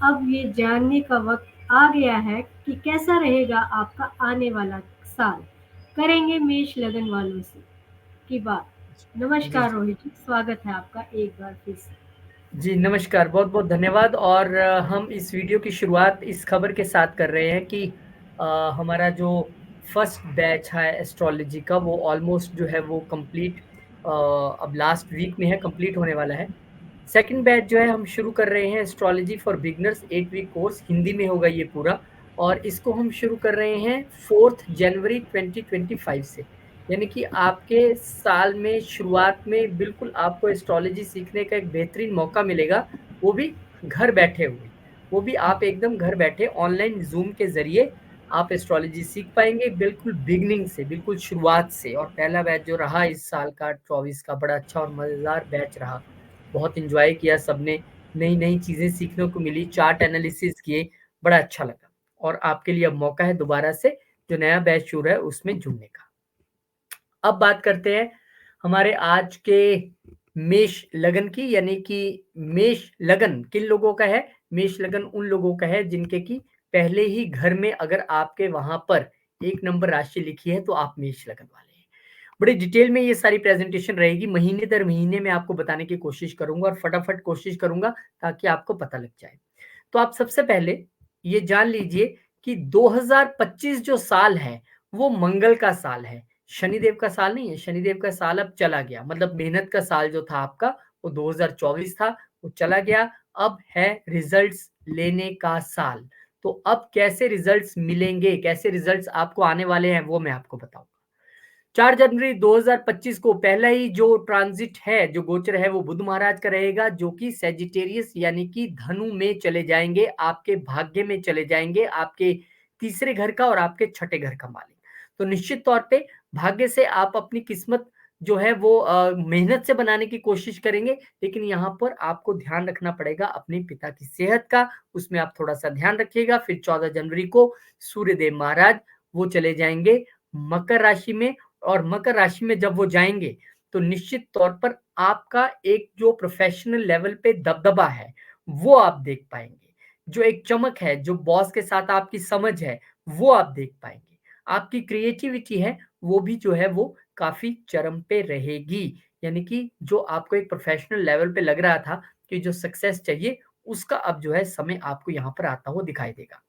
अब ये जानने का वक्त आ गया है कि कैसा रहेगा आपका आने वाला साल। करेंगे मेष लगन वालों से की बात। जी नमस्कार जी। रोहित जी, स्वागत है आपका एक बार फिर से। जी नमस्कार, बहुत बहुत धन्यवाद। और हम इस वीडियो की शुरुआत इस खबर के साथ कर रहे हैं कि हमारा जो फर्स्ट बैच है एस्ट्रोलॉजी का वो ऑलमोस्ट जो है वो कंप्लीट अब लास्ट वीक में है, कंप्लीट होने वाला है। सेकंड बैच जो है हम शुरू कर रहे हैं astrology for beginners 8 week course, Hindi में होगा ये पूरा। और इसको हम शुरू कर रहे हैं 4 जनवरी 2025 से। यानी कि आपके साल में शुरुआत में बिल्कुल आपको एस्ट्रोलॉजी सीखने का एक बेहतरीन मौका मिलेगा, वो भी घर बैठे हुए। वो भी आप एकदम घर बैठे ऑनलाइन ज़ूम के ज़रिए आप एस्ट्रोलॉजी सीख पाएँगे, बिल्कुल बिगिनिंग से, बिल्कुल शुरुआत से। और पहला बैच जो रहा इस साल का 24 का, बड़ा अच्छा और मज़ेदार बैच रहा। बहुत एन्जॉय किया सबने, नई-नई चीज़ें सीखने को मिली, चार्ट एनालिसिस किए, बड़ा अच्छा लगा। और आपके लिए अब मौका है दोबारा से जो नया बैच शुरू है उसमें जुड़ने का। अब बात करते हैं हमारे आज के मेष लगन की, यानी कि मेष लगन किन लोगों का है? मेष लगन उन लोगों का है जिनके की पहले ही घर में अगर आपके वहां पर 1 नंबर राशि लिखी है तो आप मेष लगन वाले हैं। बड़ी डिटेल में ये सारी प्रेजेंटेशन रहेगी, महीने दर महीने में आपको बताने की कोशिश करूंगा और फटाफट कोशिश करूंगा ताकि आपको पता लग जाए। तो आप सबसे पहले ये जान लीजिए कि 2025 जो साल है वो मंगल का साल है, शनिदेव का साल नहीं है। शनिदेव का साल अब चला गया, मतलब मेहनत का साल जो था आपका वो 2024 था, वो चला गया। अब है रिजल्ट्स लेने का साल। तो अब कैसे रिजल्ट्स मिलेंगे, कैसे रिजल्ट्स आपको आने वाले हैं वो मैं आपको बताऊंगा। 4 जनवरी 2025 को पहला ही जो ट्रांजिट है, जो गोचर है, वो बुध महाराज का रहेगा, जो कि सैजिटेरियस यानी कि धनु में चले जाएंगे, आपके भाग्य में चले जाएंगे, आपके तीसरे घर का और आपके छठे घर का मालिक। तो निश्चित तौर पे भाग्य से आप अपनी किस्मत जो है वो मेहनत से बनाने की कोशिश करेंगे, लेकिन यहाँ पर आपको ध्यान रखना पड़ेगा अपने पिता की सेहत का, उसमें आप थोड़ा सा ध्यान रखिएगा। फिर 14 जनवरी को सूर्यदेव महाराज वो चले जाएंगे मकर राशि में। और मकर राशि में जब वो जाएंगे तो निश्चित तौर पर आपका एक जो प्रोफेशनल लेवल पे दबदबा है वो आप देख पाएंगे, जो एक चमक है, जो बॉस के साथ आपकी समझ है वो आप देख पाएंगे, आपकी क्रिएटिविटी है वो भी जो है वो काफी चरम पे रहेगी। यानी कि जो आपको एक प्रोफेशनल लेवल पे लग रहा था कि जो सक्सेस चाहिए उसका अब जो है समय आपको यहाँ पर आता हुआ दिखाई देगा।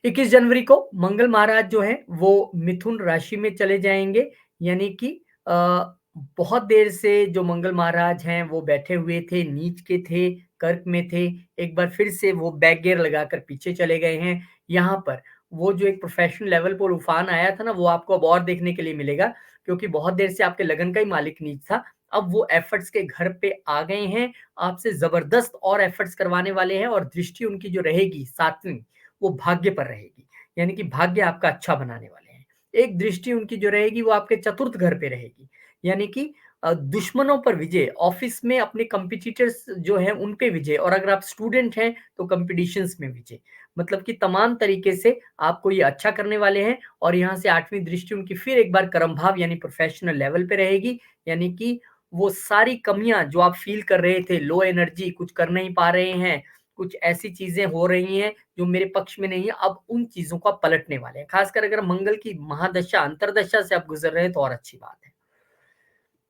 21 जनवरी को मंगल महाराज जो है वो मिथुन राशि में चले जाएंगे। यानी कि बहुत देर से जो मंगल महाराज हैं वो बैठे हुए थे, नीच के थे, कर्क में थे, एक बार फिर से वो बैक गियर लगाकर पीछे चले गए हैं। यहाँ पर वो जो एक प्रोफेशनल लेवल पर उफान आया था ना वो आपको अब और देखने के लिए मिलेगा, क्योंकि बहुत देर से आपके लगन का ही मालिक नीच था। अब वो एफर्ट्स के घर पे आ गए हैं, आपसे जबरदस्त और एफर्ट्स करवाने वाले हैं। और दृष्टि उनकी जो रहेगी सातवीं, वो भाग्य पर रहेगी, यानी कि भाग्य आपका अच्छा बनाने वाले हैं। एक दृष्टि उनकी जो रहेगी वो आपके चतुर्थ घर पे रहेगी, यानी कि दुश्मनों पर विजय, ऑफिस में अपने कंपिटिटर्स जो हैं उन पे विजय, और अगर आप स्टूडेंट हैं तो कंपटीशंस में विजय। मतलब कि तमाम तरीके से आपको ये अच्छा करने वाले हैं। और यहाँ से आठवीं दृष्टि उनकी फिर एक बार कर्म भाव यानी प्रोफेशनल लेवल पे रहेगी। यानी कि वो सारी कमियां जो आप फील कर रहे थे, लो एनर्जी, कुछ कर नहीं पा रहे हैं, कुछ ऐसी चीजें हो रही हैं जो मेरे पक्ष में नहीं है, अब उन चीजों को आप पलटने वाले हैं। खासकर अगर मंगल की महादशा, अंतरदशा से आप गुजर रहे हैं तो और अच्छी बात है।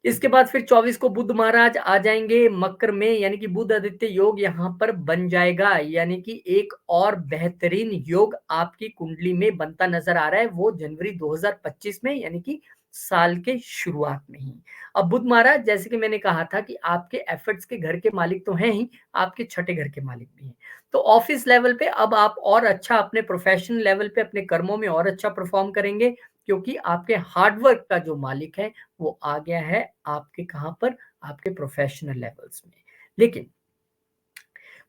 इसके बाद फिर 24 को बुध महाराज आ जाएंगे मकर में, यानी कि बुध आदित्य योग यहाँ पर बन जाएगा। यानी कि एक और बेहतरीन योग आपकी कुंडली में बनता नजर आ रहा है, वो जनवरी 2025 में, यानी कि साल के शुरुआत में ही। अब बुध महाराज, जैसे कि मैंने कहा था कि आपके एफर्ट्स के घर के मालिक तो हैं ही, आपके छठे घर के मालिक भी हैं। तो ऑफिस लेवल पे अब आप और अच्छा, अपने प्रोफेशनल लेवल पे अपने कर्मों में और अच्छा परफॉर्म करेंगे, क्योंकि आपके हार्डवर्क का जो मालिक है वो आ गया है आपके कहाँ पर, आपके प्रोफेशनल लेवल्स में। लेकिन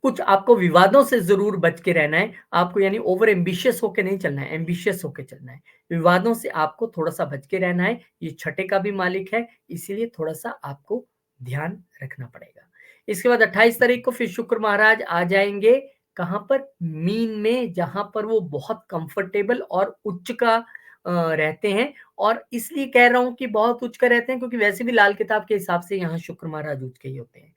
कुछ आपको विवादों से जरूर बच के रहना है आपको, यानी ओवर एम्बिशियस होके नहीं चलना है, एम्बिशियस होके चलना है। विवादों से आपको थोड़ा सा बच के रहना है, ये छठे का भी मालिक है, इसीलिए थोड़ा सा आपको ध्यान रखना पड़ेगा। इसके बाद 28 तारीख को फिर शुक्र महाराज आ जाएंगे कहाँ पर, मीन में, जहां पर वो बहुत कंफर्टेबल और उच्च का रहते हैं। और इसलिए कह रहा हूं कि बहुत उच्च का रहते हैं क्योंकि वैसे भी लाल किताब के हिसाब से यहाँ शुक्र महाराज उच्च के ही होते हैं।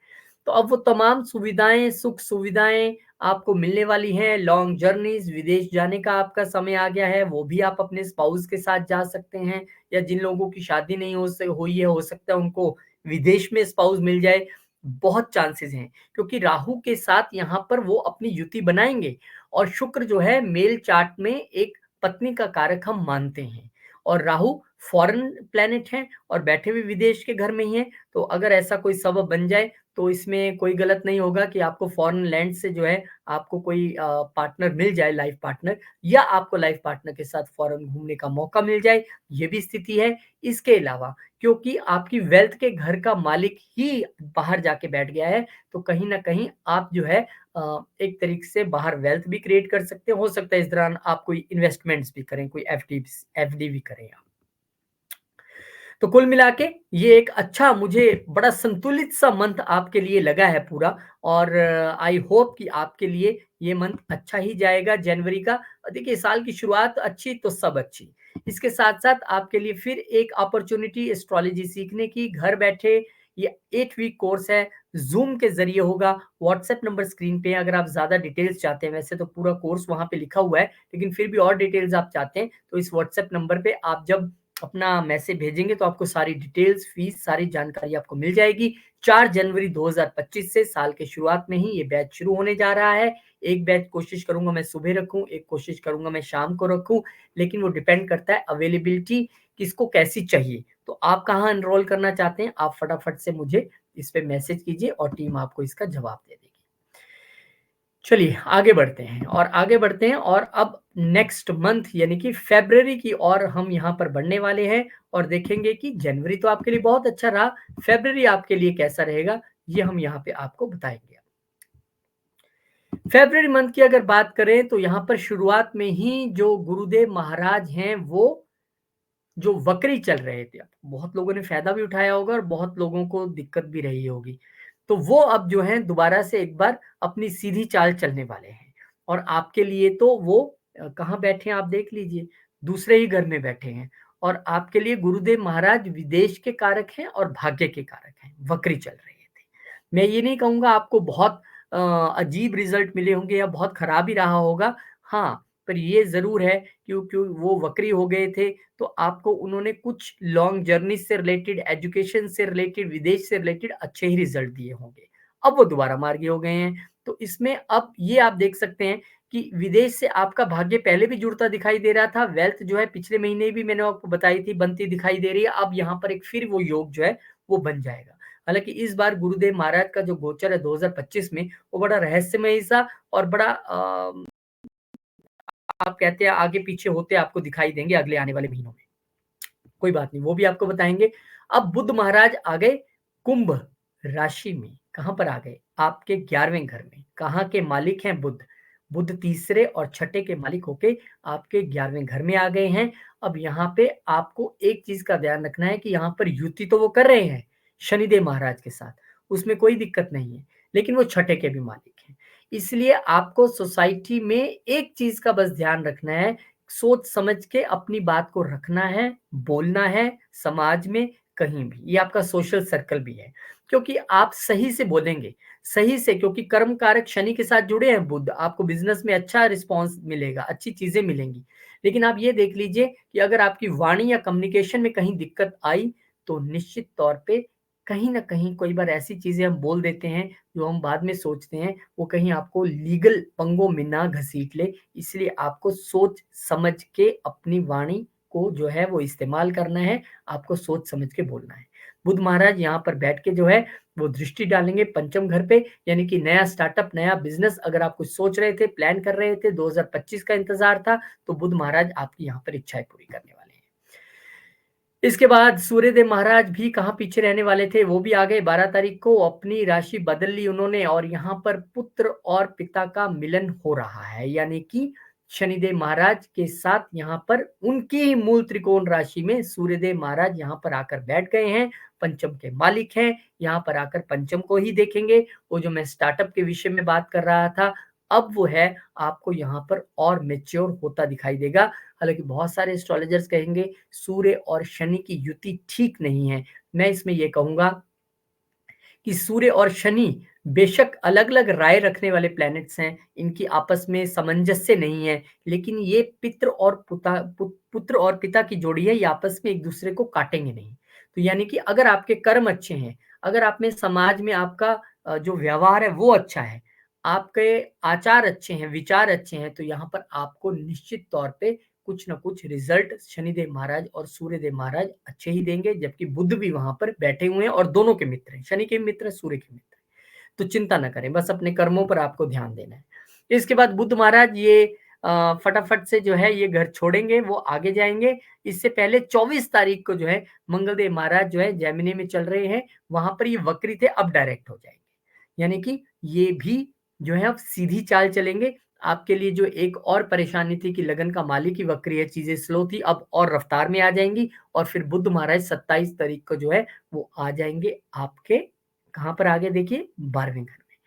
तो अब वो तमाम सुविधाएं, सुख सुविधाएं आपको मिलने वाली हैं लॉन्ग जर्नीज़, विदेश जाने का आपका समय आ गया है, वो भी आप अपने स्पाउस के साथ जा सकते हैं या जिन लोगों की शादी नहीं हुई है, हो सकता है उनको विदेश में स्पाउस मिल जाए, बहुत चांसेस हैं। क्योंकि राहु के साथ यहाँ पर वो अपनी युति बनाएँगे और शुक्र जो है मेल चार्ट में एक पत्नी का कारक हम मानते हैं और राहु फॉरेन प्लैनेट है और बैठे हुए विदेश के घर में ही हैं, तो अगर ऐसा कोई सबब बन जाए, तो इसमें कोई गलत नहीं होगा कि आपको फॉरेन लैंड से जो है आपको कोई पार्टनर मिल जाए, लाइफ पार्टनर या आपको लाइफ पार्टनर के साथ फॉरेन घूमने का मौका मिल जाए, ये भी स्थिति है। इसके अलावा क्योंकि आपकी वेल्थ के घर का मालिक ही बाहर जाके बैठ गया है, तो कहीं न कहीं आप जो है एक तरीके से बाहर वेल्थ भी क्रिएट कर सकते हैं। हो सकता है इस दौरान आप कोई इन्वेस्टमेंट्स भी करें, कोई एफडी भी करें आप। तो कुल मिला के ये एक अच्छा मुझे बड़ा संतुलित सा मंथ आपके लिए लगा है पूरा और आई होप कि आपके लिए ये मंथ अच्छा ही जाएगा जनवरी का। देखिए साल की शुरुआत अच्छी तो सब अच्छी। इसके साथ-साथ आपके लिए फिर एक अपॉर्च्युनिटी एस्ट्रोलॉजी सीखने की घर बैठे ये 8 वीक कोर्स है, ज़ूम के ज़रिए होगा। व्हाट्सएप नंबर स्क्रीन पे है, अगर आप ज़्यादा डिटेल्स चाहते हैं, वैसे तो पूरा कोर्स वहाँ पे लिखा हुआ है, लेकिन फिर भी और डिटेल्स आप चाहते हैं, तो इस व्हाट्सएप नंबर पे आप जब अपना मैसेज भेजेंगे तो आपको सारी डिटेल्स, फीस, सारी जानकारी आपको मिल जाएगी। 4 जनवरी 2025 से साल के शुरुआत में ही ये बैच शुरू होने जा रहा है। एक बैच कोशिश करूँगा मैं सुबह रखूँ, एक कोशिश करूँगा मैं शाम को रखूँ, लेकिन वो डिपेंड करता है अवेलेबिलिटी किसको कैसी चाहिए। तो आप कहाँ एनरोल करना चाहते हैं, आप फटाफट से मुझे इस पे मैसेज कीजिए और टीम आपको इसका जवाब दे देगी। चलिए आगे बढ़ते हैं और अब नेक्स्ट मंथ यानी कि फ़रवरी की ओर हम यहाँ पर बढ़ने वाले हैं और देखेंगे कि जनवरी तो आपके लिए बहुत अच्छा रहा, फ़रवरी आपके लिए कैसा रहेगा, ये हम यहाँ पे आपको बताएँगे। फ़रवरी मंथ की अगर बात करें तो यहाँ पर शुरुआत में ही जो गुरुदेव महाराज हैं वो जो वक्री चल रहे थे, बहुत लोगों ने फ़ायदा भी उठाया होगा और बहुत लोगों को दिक्कत भी रही होगी। तो वो अब जो है दोबारा से एक बार अपनी सीधी चाल चलने वाले हैं और आपके लिए तो वो कहाँ बैठे हैं आप देख लीजिए, दूसरे ही घर में बैठे हैं और आपके लिए गुरुदेव महाराज विदेश के कारक हैं और भाग्य के कारक हैं, वक्री चल रहे थे। मैं ये नहीं कहूँगा आपको बहुत अजीब रिज़ल्ट मिले होंगे या बहुत खराब ही रहा होगा। हाँ, पर ये ज़रूर है क्योंकि वो वक्री हो गए थे तो आपको उन्होंने कुछ लॉन्ग जर्नी से रिलेटेड, एजुकेशन से रिलेटेड, विदेश से रिलेटेड अच्छे ही रिज़ल्ट दिए होंगे। अब वो दोबारा मार्गी हो गए हैं, तो इसमें अब ये आप देख सकते हैं कि विदेश से आपका भाग्य पहले भी जुड़ता दिखाई दे रहा था, वेल्थ जो है पिछले महीने भी मैंने आपको बताई थी बनती दिखाई दे रही है, अब यहाँ पर एक फिर वो योग जो है वो बन जाएगा। हालाँकि इस बार गुरुदेव महाराज का जो गोचर है 2025 में, वो बड़ा रहस्यमयी सा और बड़ा आप कहते हैं आगे-पीछे होते आपको दिखाई देंगे अगले आने वाले महीनों में। कोई बात नहीं, वो भी आपको बताएँगे। अब बुध महाराज आ गए कुंभ राशि में, कहाँ पर आ गए? आपके 11वें घर में। कहाँ के मालिक हैं बुध? बुध तीसरे और छठे के मालिक होके आपके 11वें घर में आ गए हैं। अब यहाँ पे आपको एक चीज़ का ध्यान रखना है कि यहाँ पर युति तो वो कर रहे हैं, शनिदेव महाराज के साथ, उसमें कोई दिक्कत नहीं है, लेकिन वो छठे के भी मालिक हैं। इसलिए आपको सोसाइटी में एक चीज़ का बस ध्यान रखना है, सोच समझ के अपनी बात को रखना है, बोलना है, समाज में कहीं भी। ये आपका सोशल सर्कल भी है, क्योंकि आप सही से बोलेंगे, सही से क्योंकि कर्म कारक शनि के साथ जुड़े हैं बुध, आपको बिज़नेस में अच्छा रिस्पॉन्स मिलेगा, अच्छी चीज़ें मिलेंगी। लेकिन आप ये देख लीजिए कि अगर आपकी वाणी या कम्युनिकेशन में कहीं दिक्कत आई, तो निश्चित तौर पे कहीं न कहीं कई बार ऐसी चीज़ें हम बोल देते हैं, जो हम बाद में सोचते हैं, वो कहीं आपको लीगल पंगों में ना घसीट ले, इसलिए आपको सोच समझ के अपनी वाणी को जो है वो इस्तेमाल करना है, आपको सोच समझ के बोलना है। बुध महाराज यहाँ पर बैठ के जो है वो दृष्टि डालेंगे पंचम घर पे, यानी कि नया स्टार्टअप, नया बिज़नेस अगर आप कुछ सोच रहे थे, प्लान कर रहे थे, 2025 का इंतज़ार था, तो बुध महाराज आपकी यहाँ पर इच्छाएँ पूरी करने वाले हैं। इसके बाद सूर्यदेव महाराज भी कहाँ पीछे रहने वाले थे, वो भी आ गए 12 तारीख को, अपनी राशि बदल ली उन्होंने और यहाँ पर पुत्र और पिता का मिलन हो रहा है, यानी कि शनिदेव महाराज के साथ यहाँ पर उनकी ही मूल त्रिकोण राशि में सूर्यदेव महाराज यहाँ पर आकर बैठ गए हैं, पंचम के मालिक हैं, यहाँ पर आकर पंचम को ही देखेंगे। वो जो मैं स्टार्टअप के विषय में बात कर रहा था, अब वो है आपको यहाँ पर और मैच्योर होता दिखाई देगा। हालाँकि बहुत सारे एस्ट्रोलॉजर्स कहेंगे सूर्य और शनि की युति ठीक नहीं है। मैं इसमें ये कहूँगा कि सूर्य और शनि बेशक अलग-अलग राय रखने वाले प्लैनेट्स हैं, इनकी आपस में सामंजस्य नहीं है, लेकिन ये पुत्र और पिता की जोड़ी है, ये आपस में एक-दूसरे को काटेंगे नहीं। तो यानी कि अगर आपके कर्म अच्छे हैं, अगर आप में समाज में आपका जो व्यवहार है वो अच्छा है, आपके आचार अच्छे हैं, विचार अच्छे हैं, तो यहाँ पर आपको निश्चित तौर पे कुछ न कुछ रिज़ल्ट शनिदेव महाराज और सूर्यदेव महाराज अच्छे ही देंगे, जबकि बुध भी वहाँ पर बैठे हुए हैं और दोनों के मित्र हैं, शनि के भी मित्र हैं, सूर्य के मित्र हैं। तो चिंता ना करें, बस अपने कर्मों पर आपको ध्यान देना है। इसके बाद बुध महाराज ये फटाफट से जो है ये घर छोड़ेंगे, वो आगे जाएँगे। इससे पहले 24 तारीख को जो है मंगलदेव महाराज जो है जेमिनी में चल रहे हैं, वहाँ पर ये वक्री थे, अब डायरेक्ट हो जाएँगे। यानी कि ये भी जो है अब सीधी चाल चलेंगे। आपके लिए जो एक और परेशानी थी कि लगन का मालिक ही वक्री है, चीज़ें स्लो थी, अब और रफ्तार में आ जाएँगी और फिर बुध महाराज 27 तारीख को जो है वो आ जाएँगे आपके कहाँ पर आगे देखिए 12वें घर में।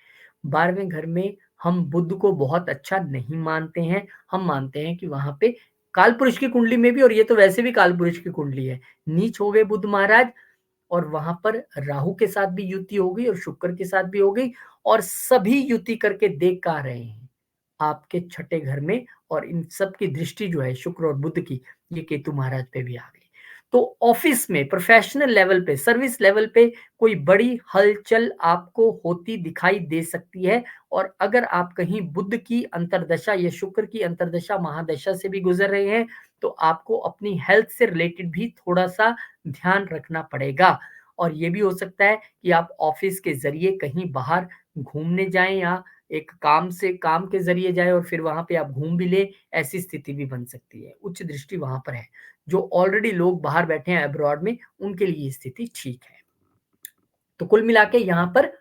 12वें घर में हम बुध को बहुत अच्छा नहीं मानते हैं, हम मानते हैं कि वहाँ पे कालपुरुष की कुंडली में भी और ये तो वैसे भी कालपुरुष की कुंडली है, नीच हो गए बुध महाराज और वहाँ पर राहु के साथ भी युति हो गई और शुक्र के साथ भी हो गई और सभी युति करके देख का रहे हैं, आपके छठे घर में और इन सब की दृष्टि जो है शुक्र और बुध की, ये केतु महाराज पे भी आ गई। तो ऑफिस में, प्रोफेशनल लेवल पे, सर्विस लेवल पे कोई बड़ी हलचल आपको होती दिखाई दे सकती है और अगर आप कहीं बुध की अंतर्दशा या शुक्र की अंतर्दशा, महादशा से भी गुजर रहे हैं, तो आपको अपनी हेल्थ से रिलेटेड भी थोड़ा-सा ध्यान रखना पड़ेगा। और ये भी हो सकता है कि आप ऑफिस के ज़रिए कहीं बाहर घूमने जाएँ या एक काम के ज़रिए जाएँ और फिर वहाँ पे आप घूम भी लें, ऐसी स्थिति भी बन सकती है। उच्च दृष्टि वहाँ पर है। जो ऑलरेडी लोग बाहर बैठे हैं अब्रॉड में, उनके लिए ये स्थिति ठीक है। तो कुल मिला के यहाँ पर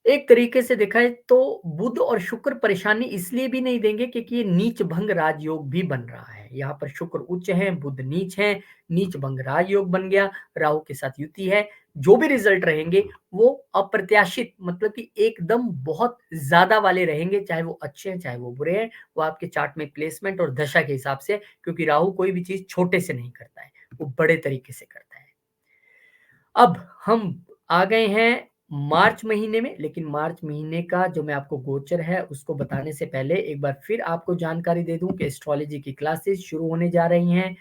एक तरीके से देखा है तो बुध और शुक्र परेशानी इसलिए भी नहीं देंगे क्योंकि ये नीच भंग राजयोग भी बन रहा है। यहाँ पर शुक्र उच्च है, बुध नीच है, नीच भंग राजयोग बन गया, राहु के साथ युति है। जो भी रिजल्ट रहेंगे वो अप्रत्याशित मतलब कि एकदम बहुत ज़्यादा वाले रहेंगे, चाहे वो अच्छे हैं, चाहे वो बुरे हैं। वो आपके चार्ट में प्लेसमेंट और दशा के हिसाब से क्योंकि राहु कोई भी चीज़ छोटे से नहीं करता है, वो बड़े तरीके से करता है। अब हम आ गए हैं मार्च महीने में, लेकिन मार्च महीने का जो मैं आपको गोचर है उसको बताने से पहले एक बार फिर आपको जानकारी दे दूं कि एस्ट्रोलॉजी की क्लासेस शुरू होने जा रही हैं।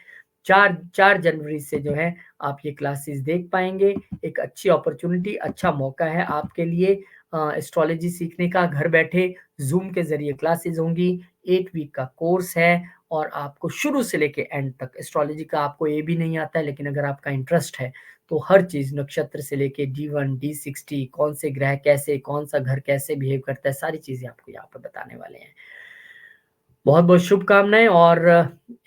4 जनवरी से जो है आप ये क्लासेस देख पाएंगे। एक अच्छी अपॉर्चुनिटी, अच्छा मौका है आपके लिए एस्ट्रोलॉजी सीखने का। घर बैठे जूम के जरिए क्लासेस होंगी, 8 वीक का कोर्स है और आपको शुरू से लेके एंड तक एस्ट्रोलॉजी का आपको ये भी नहीं आता है, लेकिन अगर आपका इंटरेस्ट है तो हर चीज़ नक्षत्र से लेके D1, D60 कौन से ग्रह कैसे, कौन सा घर कैसे बिहेव करता है, सारी चीज़ें आपको यहाँ पर बताने वाले हैं। बहुत-बहुत शुभकामनाएँ और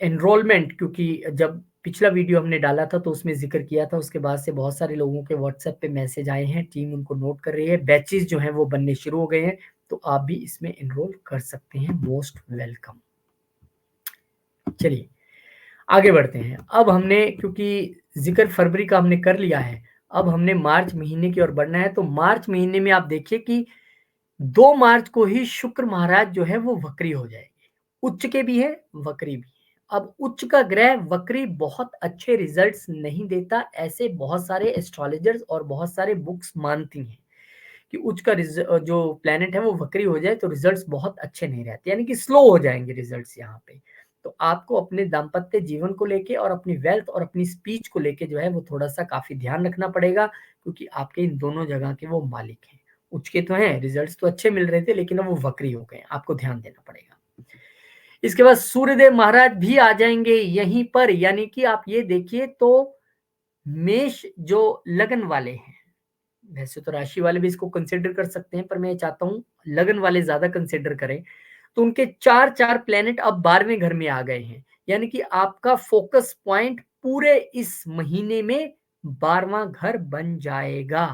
एनरोलमेंट क्योंकि जब पिछला वीडियो हमने डाला था तो उसमें ज़िक्र किया था, उसके बाद से बहुत सारे लोगों के व्हाट्सएप पे मैसेज आए हैं, टीम उनको नोट कर रही है, बैचेज़ जो हैं वो बनने शुरू हो गए हैं, तो आप भी इसमें एनरोल कर सकते हैं, मोस्ट वेलकम। चलिए, आगे बढ़ते हैं। अब हमने क्योंकि ज़िक्र फरवरी का हमने कर लिया है, अब हमने मार्च महीने की ओर बढ़ना है, तो मार्च महीने में आप देखिए कि 2 मार्च को ही शुक्र महाराज जो है वो वक्री हो जाएँगे। उच्च के भी हैं, वक्री भी हैं। अब उच्च का ग्रह वक्री बहुत अच्छे रिज़ल्ट्स नहीं देता, ऐसे बहुत सारे एस्ट्रोलॉजर्स और बहुत सारे बुक्स मानती हैं कि उच्च का जो प्लैनेट है वो वक्री हो जाए तो रिज़ल्ट्स बहुत अच्छे नहीं रहते, यानी कि स्लो हो जाएँगे रिज़ल्ट्स यहाँ पे। तो आपको अपने दाम्पत्य जीवन को लेके और अपनी वेल्थ और अपनी स्पीच को लेके जो है वो थोड़ा-सा काफ़ी ध्यान रखना पड़ेगा क्योंकि आपके इन दोनों जगह के वो मालिक हैं। उच्च के तो हैं, रिज़ल्ट्स तो अच्छे मिल रहे थे लेकिन अब वो वक्री हो गए हैं, आपको ध्यान देना पड़ेगा। इसके बाद सूर्यदेव महाराज भी आ जाएँगे यहीं पर, यानी कि आप ये देखिए तो मेष जो लगन वाले हैं, वैसे तो राशि वाले भी इसको कंसिडर कर सकते हैं, पर मैं चाहता हूँ लगन वाले ज़्यादा कंसिडर करें, तो उनके 4-4 प्लैनेट अब 12वें घर में आ गए हैं। यानी कि आपका फ़ोकस पॉइंट पूरे इस महीने में 12वां घर बन जाएगा।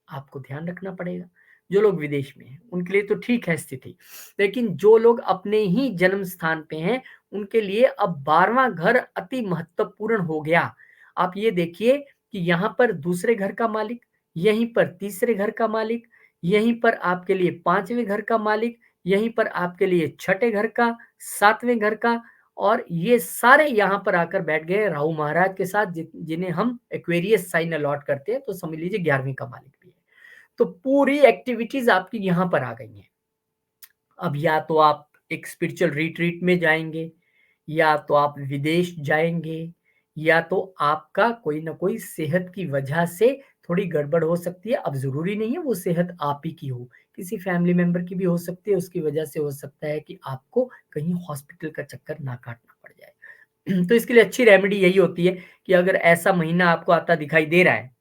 आपको ध्यान रखना पड़ेगा। जो लोग विदेश में हैं, उनके लिए तो ठीक है स्थिति, लेकिन जो लोग अपने ही जन्म स्थान पे हैं, उनके लिए अब 12वां घर अति महत्वपूर्ण हो गया। आप ये देखिए कि यहाँ पर दूसरे घर का मालिक, यहीं पर तीसरे घर का मालिक, यहीं पर आपके लिए 5वें घर का मालिक, यहीं पर आपके लिए छठे घर का, 7वें घर का और ये सारे यहाँ पर आकर बैठ गए राहु महाराज के साथ जिन्हें हम एक्वेरियस साइन अलॉट करते हैं, तो समझ लीजिए 11वीं का मालिक भी है। तो पूरी एक्टिविटीज़ आपकी यहाँ पर आ गई हैं। अब या तो आप एक स्पिरिचुअल रिट्रीट में जाएँगे, या तो आप विदेश जाएँगे, या तो आपका कोई न कोई सेहत की वजह से थोड़ी गड़बड़ हो सकती है। अब ज़रूरी नहीं है वो सेहत आप ही की हो, किसी फैमिली मेंबर की भी हो सकती है, उसकी वजह से हो सकता है कि आपको कहीं हॉस्पिटल का चक्कर ना काटना पड़ जाए। तो इसके लिए अच्छी रेमेडी यही होती है कि अगर ऐसा महीना आपको आता दिखाई दे रहा है,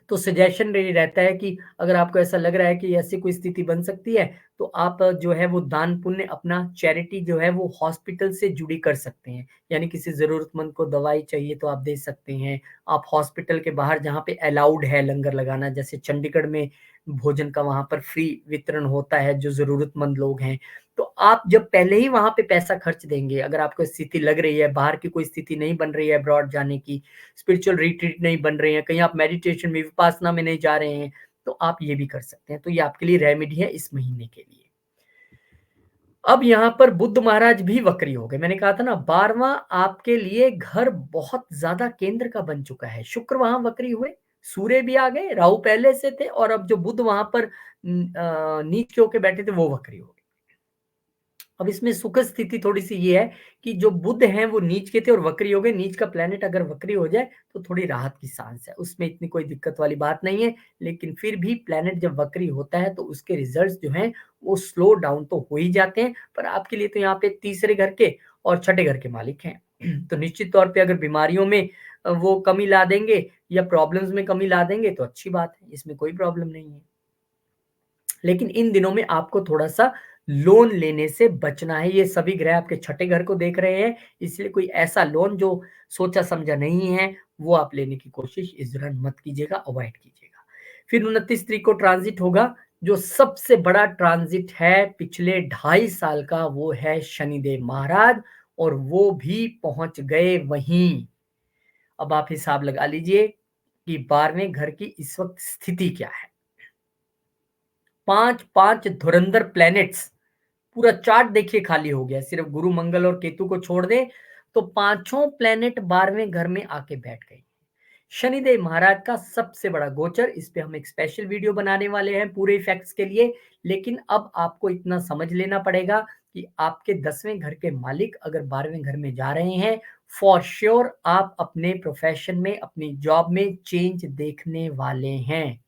तो सजेशन यही रहता है कि अगर आपको ऐसा लग रहा है कि ऐसी कोई स्थिति बन सकती है, तो आप जो है वो दान पुण्य अपना चैरिटी जो है वो हॉस्पिटल से जुड़ी कर सकते हैं। यानी किसी ज़रूरतमंद को दवाई चाहिए तो आप दे सकते हैं। आप हॉस्पिटल के बाहर जहाँ पे अलाउड है लंगर लगाना, जैसे चंडीगढ़ में भोजन का वहाँ पर फ्री वितरण होता है जो ज़रूरतमंद लोग हैं। तो आप जब पहले ही वहाँ पे पैसा खर्च देंगे, अगर आपको स्थिति लग रही है, बाहर की कोई स्थिति नहीं बन रही है अब्रॉड जाने की, स्पिरिचुअल रिट्रीट नहीं बन रहे हैं, कहीं आप मेडिटेशन में, विपासना में नहीं जा रहे हैं, तो आप ये भी कर सकते हैं। तो ये आपके लिए रेमेडी है इस महीने के लिए। अब यहाँ पर बुद्ध महाराज भी वक्री हो गए। मैंने कहा था ना 12वां आपके लिए घर बहुत ज़्यादा केंद्र का बन चुका है। शुक्र वहाँ वक्री हुए, सूर्य भी आ गए, राहु पहले से थे और अब जो बुध वहाँ पर नीच के होके बैठे थे वो वक्री हो गए। अब इसमें सुखद स्थिति थोड़ी-सी ये है कि जो बुध हैं वो नीच के थे और वक्री हो गए। नीच का प्लैनेट अगर वक्री हो जाए तो थोड़ी राहत की सांस है। उसमें इतनी कोई दिक्कत वाली बात नहीं है, लेकिन फिर भी प्लैनेट जब वक्री होता है तो उसके रिज़ल्ट्स जो हैं वो स्लो डाउन तो हो ही जाते हैं। पर आपके लिए तो यहाँ पे तीसरे घर के और छठे घर के मालिक हैं। तो निश्चित तौर पे अगर बीमारियों में वो कमी ला देंगे या प्रॉब्लम्स में कमी ला देंगे तो अच्छी बात है, इसमें कोई प्रॉब्लम नहीं है। लेकिन इन दिनों में आपको थोड़ा-सा लोन लेने से बचना है। ये सभी ग्रह आपके छठे घर को देख रहे हैं, इसलिए कोई ऐसा लोन जो सोचा-समझा नहीं है, वो आप लेने की कोशिश इस दौरान मत कीजिएगा, अवॉइड कीजिएगा। फिर 29 तारीख को ट्रांज़िट होगा, जो सबसे बड़ा ट्रांज़िट है पिछले 2.5 साल का, वो है शनिदेव महाराज और वो भी पहुँच गए वहीं। अब आप हिसाब लगा लीजिए कि 12वें घर की इस वक़्त स्थिति क्या है। 5-5 धुरंधर प्लैनेट्स, पूरा चार्ट देखिए खाली हो गया। सिर्फ गुरु, मंगल और केतु को छोड़ दें तो पांचों प्लैनेट 12वें घर में आके बैठ गए। शनिदेव महाराज का सबसे बड़ा गोचर, इस पे हम एक स्पेशल वीडियो बनाने वाले हैं पूरे इफेक्ट्स के लिए। लेकिन अब आपको इतना समझ लेना पड़ेगा कि आपके 10वें घर के मालिक अगर 12वें घर में जा रहे हैं, फॉर श्योर आप अपने प्रोफेशन में, अपनी जॉब में चेंज देखने वाले हैं।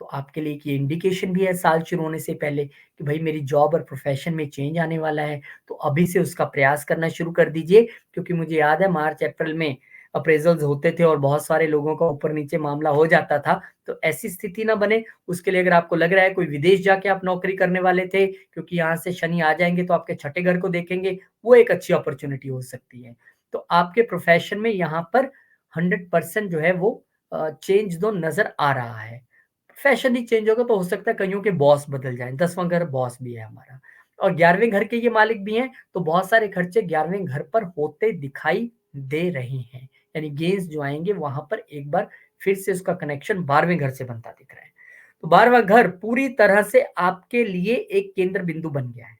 तो आपके लिए एक ये इंडिकेशन भी है साल शुरू होने से पहले कि भाई मेरी जॉब और प्रोफेशन में चेंज आने वाला है, तो अभी से उसका प्रयास करना शुरू कर दीजिए। क्योंकि मुझे याद है मार्च अप्रैल में अप्रेज़ल्स होते थे और बहुत सारे लोगों का ऊपर-नीचे मामला हो जाता था। तो ऐसी स्थिति ना बने, उसके लिए अगर आपको लग रहा है कोई विदेश जाके आप नौकरी करने वाले थे, क्योंकि यहाँ से शनि आ जाएँगे तो आपके छठे घर को देखेंगे, वो एक अच्छी अपॉर्च्युनिटी हो सकती है। तो आपके प्रोफेशन में यहाँ पर 100% जो है वो चेंज तो नज़र आ रहा है। फैशन ही चेंज होगा तो हो सकता है कईयों के बॉस बदल जाएँ, 10वां घर बॉस भी है हमारा और 11वें घर के ये मालिक भी हैं, तो बहुत सारे खर्चे 11वें घर पर होते दिखाई दे रहे हैं। यानी गेन्स जो आएँगे वहाँ पर एक बार फिर से उसका कनेक्शन 12वें घर से बनता दिख रहा है। तो 12वां घर पूरी तरह से आपके लिए एक केंद्र बिंदु बन गया है।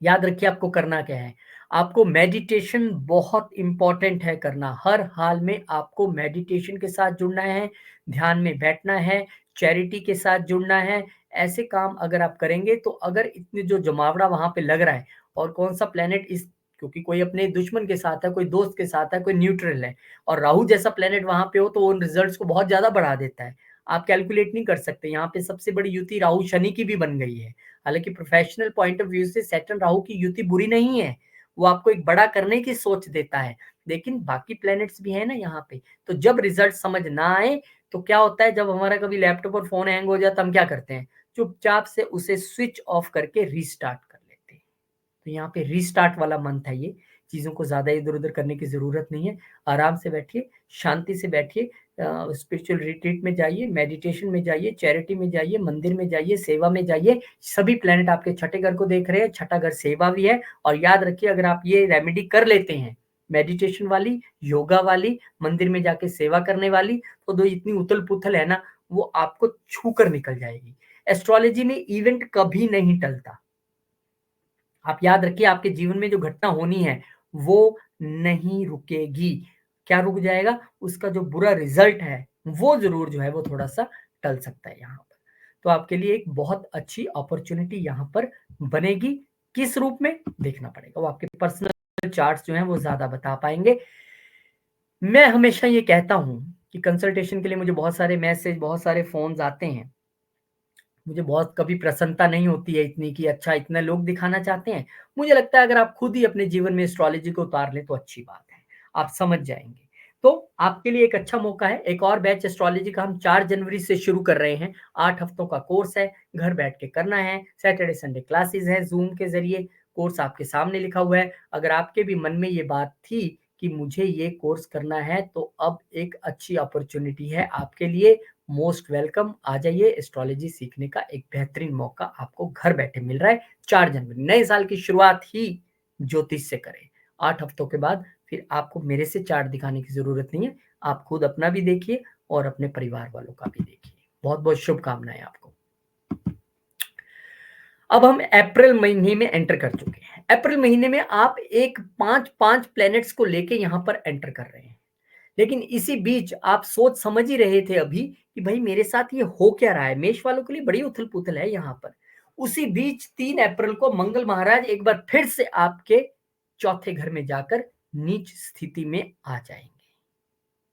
याद रखिए आपको करना क्या है, आपको मेडिटेशन बहुत इम्पोर्टेंट है करना, हर हाल में आपको मेडिटेशन के साथ जुड़ना है, ध्यान में बैठना है, चैरिटी के साथ जुड़ना है। ऐसे काम अगर आप करेंगे तो अगर इतनी जो जमावड़ा वहाँ पे लग रहा है और कौन-सा प्लैनेट इस, क्योंकि कोई अपने दुश्मन के साथ है, कोई दोस्त के साथ है, कोई न्यूट्रल है और राहु जैसा प्लैनेट वहाँ पे हो तो उन रिज़ल्ट्स को बहुत ज़्यादा बढ़ा देता है। आप कैलकुलेट नहीं कर सकते, यहाँ पे सबसे बड़ी युति राहु-शनि की भी बन गई है। हालाँकि प्रोफेशनल पॉइंट ऑफ व्यू से सैटर्न राहु की युति बुरी नहीं है, वो आपको एक बड़ा करने की सोच देता है। लेकिन बाकी प्लैनेट्स भी हैं ना यहाँ पे, तो जब रिज़ल्ट समझ ना आए, तो क्या होता है जब हमारा कभी लैपटॉप और फ़ोन हैंग हो जाता है, हम क्या करते हैं? चुपचाप से उसे स्विच ऑफ करके रीस्टार्ट कर लेते हैं। तो यहाँ पे रीस्टार्ट वाला मंथ है ये, चीज़ों को ज़्यादा इधर-उधर करने की ज़रूरत नहीं है। आराम से बैठिए, शांति से बैठिए, स्पिरिचुअल रिट्रीट में जाइए, मेडिटेशन में जाइए, चैरिटी में जाइए, मंदिर में जाइए, सेवा में जाइए। सभी प्लैनेट आपके छठे घर को देख रहे हैं, छठा घर सेवा भी है और याद रखिए अगर आप ये रेमेडी कर लेते हैं, मेडिटेशन वाली, योगा वाली, मंदिर में जाके सेवा करने वाली, तो जो इतनी उथल-पुथल है ना, वो आपको छू कर निकल जाएगी। एस्ट्रोलॉजी में इवेंट कभी नहीं टलता। आप याद रखिए आपके जीवन में जो घटना होनी है, वो नहीं रुकेगी। क्या रुक जाएगा? उसका जो बुरा रिज़ल्ट है, वो ज़रूर जो है वो थोड़ा-सा टल सकता है यहाँ पर। तो आपके लिए एक बहुत अच्छी अपॉर्चुनिटी यहाँ पर बनेगी। किस रूप में देखना पड़ेगा, वो आपके पर्सनल चार्ट्स जो हैं वो ज़्यादा बता पाएंगे। मैं हमेशा ये कहता हूँ कि कंसल्टेशन के लिए मुझे बहुत सारे मैसेज, बहुत सारे फ़ोन्स आते हैं। मुझे बहुत कभी प्रसन्नता नहीं होती है इतनी कि अच्छा इतने लोग दिखाना चाहते हैं। मुझे लगता है अगर आप खुद ही अपने जीवन में एस्ट्रोलॉजी को उतार लें तो अच्छी बात है, आप समझ जाएँगे। तो आपके लिए एक अच्छा मौका है, एक और बैच एस्ट्रोलॉजी का हम 4 जनवरी से शुरू कर रहे हैं। 8 हफ्तों का कोर्स है, घर बैठ के करना है, सैटरडे संडे क्लासेस हैं ज़ूम के ज़रिए, कोर्स आपके सामने लिखा हुआ है। अगर आपके भी मन में ये बात थी कि मुझे ये कोर्स करना है, तो अब एक अच्छी अपॉर्च्युनिटी है आपके लिए। मोस्ट वेलकम, आ जाइए। एस्ट्रोलॉजी सीखने का एक बेहतरीन मौका आपको घर बैठे मिल रहा है। 4 जनवरी नए साल की शुरुआत ही ज्योतिष से करें। 8 हफ्तों के बाद फिर आपको मेरे से चार्ट दिखाने की ज़रूरत नहीं है। आप खुद अपना भी देखिए और अपने परिवार वालों का भी देखिए। बहुत-बहुत शुभकामनाएँ आपको। अब हम अप्रैल महीने में एंटर कर चुके हैं। अप्रैल महीने में आप एक 5-5 प्लैनेट्स को लेके यहाँ पर एंटर कर रहे हैं। लेकिन इसी बीच आप सोच समझ ही रहे थे अभी कि भाई मेरे साथ ये हो क्या रहा है। मेष वालों के लिए बड़ी उथल-पुथल है यहाँ पर। उसी बीच 3 अप्रैल को मंगल महाराज एक बार फिर से आपके चौथे घर में जाकर नीच स्थिति में आ जाएंगे।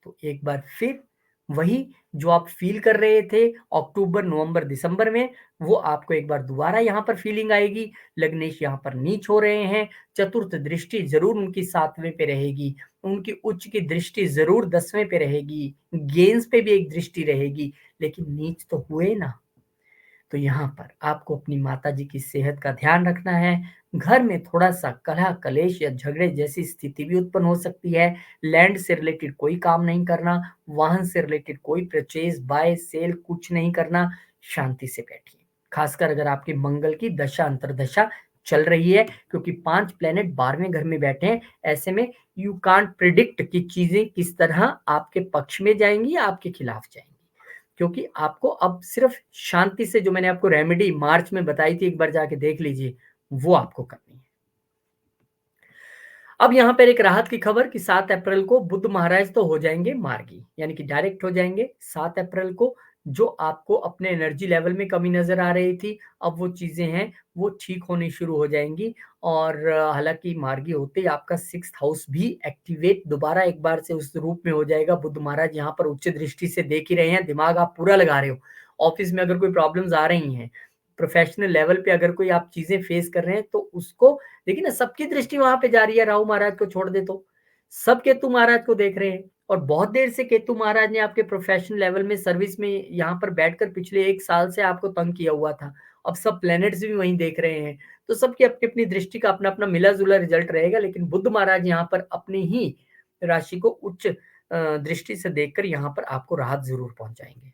तो एक बार फिर वही जो आप फील कर रहे थे अक्टूबर, नवंबर, दिसंबर में, वो आपको एक बार दोबारा यहाँ पर फीलिंग आएगी। लग्नेश यहाँ पर नीच हो रहे हैं, चतुर्थ दृष्टि ज़रूर उनकी 7वें पे रहेगी, उनकी उच्च की दृष्टि ज़रूर 10वें पे रहेगी, गेंस पे भी एक दृष्टि रहेगी, लेकिन नीच तो हुए ना। तो यहाँ पर आपको अपनी माताजी की सेहत का ध्यान रखना है। घर में थोड़ा-सा कलह, कलेश या झगड़े जैसी स्थिति भी उत्पन्न हो सकती है। लैंड से रिलेटेड कोई काम नहीं करना, वाहन से रिलेटेड कोई परचेज़, बाय, सेल कुछ नहीं करना, शांति से बैठिए। खासकर अगर आपके मंगल की दशा अंतर्दशा चल रही है, क्योंकि 5 प्लैनेट 12वें घर में बैठे हैं, ऐसे में यू कांट प्रेडिक्ट कि चीज़ें किस तरह आपके पक्ष में जाएँगी या आपके खिलाफ जाएँगी। क्योंकि आपको अब सिर्फ शांति से, जो मैंने आपको रेमेडी मार्च में बताई थी, एक बार जाके देख लीजिए, वो आपको करनी है। अब यहाँ पर एक राहत की खबर कि 7 अप्रैल को बुध महाराज तो हो जाएंगे मार्गी, यानी कि डायरेक्ट हो जाएंगे 7 अप्रैल को। जो आपको अपने एनर्जी लेवल में कमी नजर आ रही थी, अब वो चीजें हैं वो ठीक होनी शुरू हो जाएंगी। और हालांकि मार्गी होते ही आपका 6th हाउस भी एक्टिवेट दोबारा एक बार से उस रूप में हो जाएगा। बुध महाराज यहाँ पर उच्च दृष्टि से देख ही रहे हैं, दिमाग आप पूरा लगा रहे हो। ऑफिस में अगर कोई प्रॉब्लम्स आ रही हैं, प्रोफेशनल लेवल पे अगर कोई आप चीजें फेस कर रहे हैं, तो उसको देखिए ना, सबकी दृष्टि वहां पे जा रही है। राहु महाराज को छोड़ दे तो सब केतु महाराज को देख रहे हैं। और बहुत देर से केतु महाराज ने आपके प्रोफेशनल लेवल में सर्विस में यहाँ पर बैठकर पिछले 1 साल से आपको तंग किया हुआ था। अब सब प्लैनेट्स भी वहीं देख रहे हैं, तो सबकी अपनी अपनी दृष्टि का अपना अपना मिला जुला रिजल्ट रहेगा। लेकिन बुध महाराज यहाँ पर अपनी ही राशि को उच्च दृष्टि से देखकर यहाँ पर आपको राहत जरूर पहुंचाएंगे।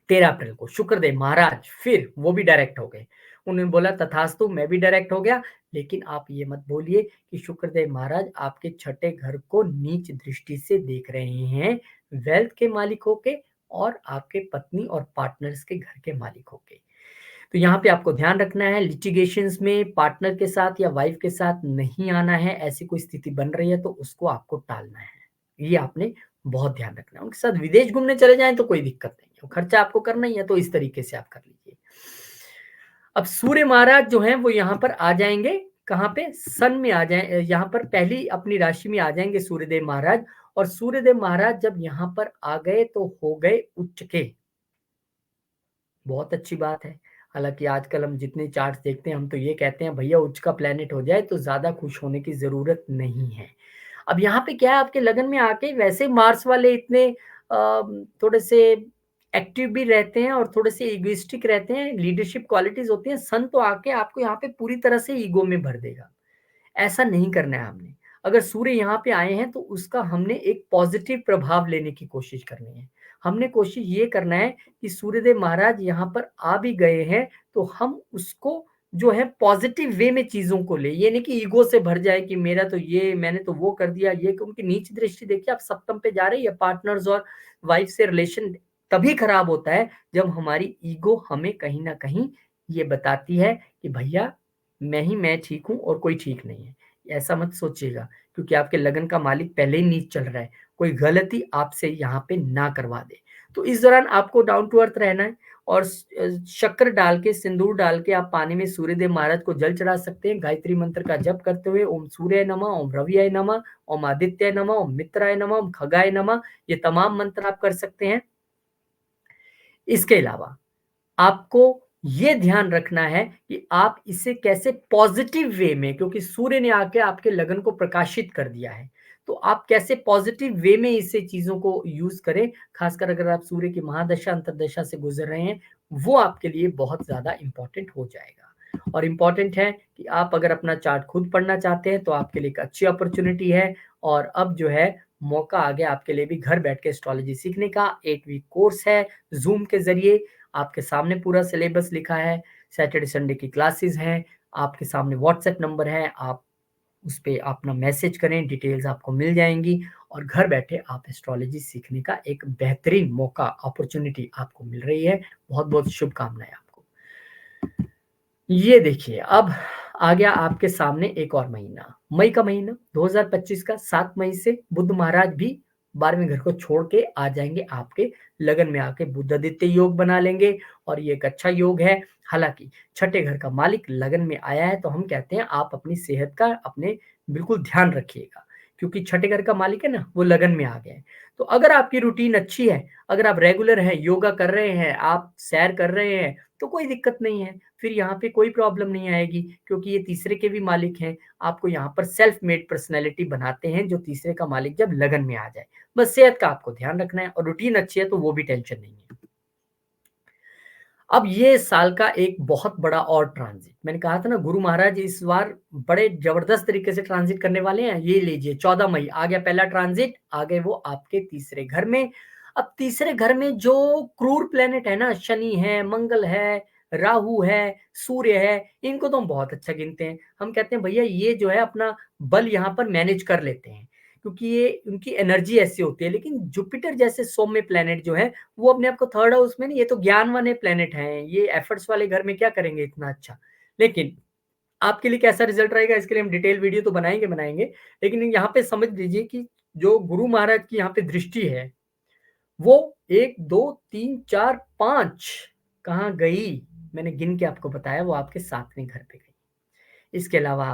13 अप्रैल को शुक्रदेव महाराज फिर वो भी डायरेक्ट हो गए। उन्होंने बोला तथास्तु, मैं भी डायरेक्ट हो गया। लेकिन आप ये मत बोलिए कि शुक्रदेव महाराज आपके छठे घर को नीच दृष्टि से देख रहे हैं, वेल्थ के मालिक होके और आपके पत्नी और पार्टनर्स के घर के मालिक होके। तो यहाँ पे आपको ध्यान रखना है, लिटिगेशंस में पार्टनर के साथ या वाइफ के साथ नहीं आना है। ऐसी कोई स्थिति बन रही है तो उसको आपको टालना है, ये आपने बहुत ध्यान रखना है। उनके साथ विदेश घूमने चले जाएं तो कोई दिक्कत नहीं है, खर्चा आपको करना ही है, तो इस तरीके से आप कर लीजिए। अब सूर्य महाराज जो हैं वो यहाँ पर आ जाएंगे, कहाँ पे, सन में आ जाए, यहाँ पर पहली अपनी राशि में आ जाएंगे सूर्यदेव महाराज। और सूर्यदेव महाराज जब यहाँ पर आ गए तो हो गए उच्च के। बहुत अच्छी बात है। हालांकि आजकल हम जितने चार्ट्स देखते हैं, हम तो ये कहते हैं भैया उच्च का प्लेनेट हो जाए तो ज्यादा खुश होने की जरूरत नहीं है। अब यहाँ पे क्या है, आपके लगन में आके वैसे मार्स वाले इतने थोड़े से एक्टिव भी रहते हैं और थोड़े से इगोइस्टिक रहते हैं, लीडरशिप क्वालिटीज होती हैं। सन तो आके आपको यहाँ पे पूरी तरह से ईगो में भर देगा। ऐसा नहीं करना है हमने। अगर सूर्य यहाँ पे आए हैं तो उसका हमने एक पॉजिटिव प्रभाव लेने की कोशिश करनी है। हमने कोशिश ये करना है कि सूर्यदेव महाराज यहाँ पर आ भी गए हैं तो हम उसको जो है पॉजिटिव वे में चीजों को ले, ये नहीं कि ईगो से भर जाए कि मेरा तो ये, मैंने तो वो कर दिया। ये उनकी नीच दृष्टि देखिए, आप सप्तम पे जा रही है। पार्टनर्स और वाइफ से रिलेशन तभी खराब होता है जब हमारी ईगो हमें कहीं ना कहीं ये बताती है कि भैया मैं ठीक हूँ और कोई ठीक नहीं है। ऐसा मत सोचिएगा, क्योंकि आपके लगन का मालिक पहले ही नीच चल रहा है, कोई गलती आपसे यहाँ पे ना करवा दे। तो इस दौरान आपको डाउन टू अर्थ रहना है और शक्कर डाल के, सिंदूर डाल के आप पानी में सूर्यदेव महाराज को जल चढ़ा सकते हैं। गायत्री मंत्र का जप करते हुए ओम सूर्याय नमः, ओम रवियाय नमः, ओम आदित्याय नमः, ओम मित्राय नमः, ओम खगाय नमः, ये तमाम मंत्र आप कर सकते हैं। इसके अलावा आपको ये ध्यान रखना है कि आप इसे कैसे पॉजिटिव वे में, क्योंकि सूर्य ने आके आपके लगन को प्रकाशित कर दिया है, तो आप कैसे पॉजिटिव वे में इसे चीज़ों को यूज़ करें, खासकर अगर आप सूर्य की महादशा, अंतर्दशा से गुज़र रहे हैं, वो आपके लिए बहुत ज़्यादा इम्पोर्टेंट हो जाएगा। और इम्पोर्टेंट है कि आप अगर अपना चार्ट खुद पढ़ना चाहते हैं, तो आपके लिए एक अच्छी अपॉर्च्युनिटी है और अब जो है मौका आ गया आपके लिए भी घर बैठ के एस्ट्रोलॉजी सीखने का। 8 वीक कोर्स है, ज़ूम के ज़रिए आपके सामने पूरा सिलेबस लिखा है, सैटरडे संडे की क्लासेस हैं, आपके सामने व्हाट्सएप नंबर है, आप उस पे अपना मैसेज करें, डिटेल्स आपको मिल जाएँगी और घर बैठे आप एस्ट्रोलॉजी सीखने का एक बेहतरीन मौका, अपॉर्च्युनिटी आपको मिल रही है। बहुत-बहुत शुभकामनाएँ आपको। ये देखिए, अब आ गया आपके सामने एक और महीना, मई का महीना 2025 का 7 मई से बुध महाराज भी 12वें घर को छोड़ के आ जाएँगे आपके लगन में आके बुधादित्य योग बना लेंगे और ये एक अच्छा योग है। हालाँकि छठे घर का मालिक लगन में आया है, तो हम कहते हैं आप अपनी सेहत का अपने बिल्कुल ध्यान रखिएगा, क्योंकि छठे घर का मालिक है ना, वो लगन में आ गए हैं। तो अगर आपकी रूटीन अच्छी है, अगर आप रेगुलर हैं, योगा कर रहे हैं, आप सैर कर रहे हैं, तो कोई दिक्कत नहीं है। फिर यहाँ पे कोई प्रॉब्लम नहीं आएगी, क्योंकि ये तीसरे के भी मालिक हैं। आपको यहाँ पर सेल्फ मेड पर्सनैलिटी बनाते हैं, जो तीसरे का मालिक जब लगन में आ जाए। बस सेहत का आपको ध्यान रखना है और रूटीन अच्छी है तो वो भी टेंशन नहीं है। अब ये साल का एक बहुत बड़ा और ट्रांजिट, मैंने कहा था ना गुरु महाराज इस बार बड़े जबरदस्त तरीके से ट्रांजिट करने वाले हैं। ये लीजिए 14 मई आ गया पहला ट्रांजिट, आ गए वो आपके तीसरे घर में। अब तीसरे घर में जो क्रूर प्लेनेट है ना, शनि है, मंगल है, राहु है, सूर्य है, इनको तो हम बहुत अच्छा गिनते हैं। हम कहते हैं भैया ये जो है अपना बल यहाँ पर मैनेज कर लेते हैं, क्योंकि ये उनकी एनर्जी ऐसी होती है। लेकिन जुपिटर जैसे सौम्य प्लेनेट जो है, वो अपने आप को थर्ड हाउस में नहीं, ये तो ज्ञान वाले प्लेनेट हैं, ये एफर्ट्स वाले घर में क्या करेंगे इतना अच्छा। लेकिन आपके लिए कैसा रिजल्ट रहेगा इसके लिए हम डिटेल वीडियो तो बनाएंगे, लेकिन यहाँ पे समझ लीजिए कि जो गुरु महाराज की यहाँ पे दृष्टि है, वो 1 2 3 4 5 कहाँ गई, मैंने गिन के आपको बताया, वो आपके 7वें घर पे गई। इसके अलावा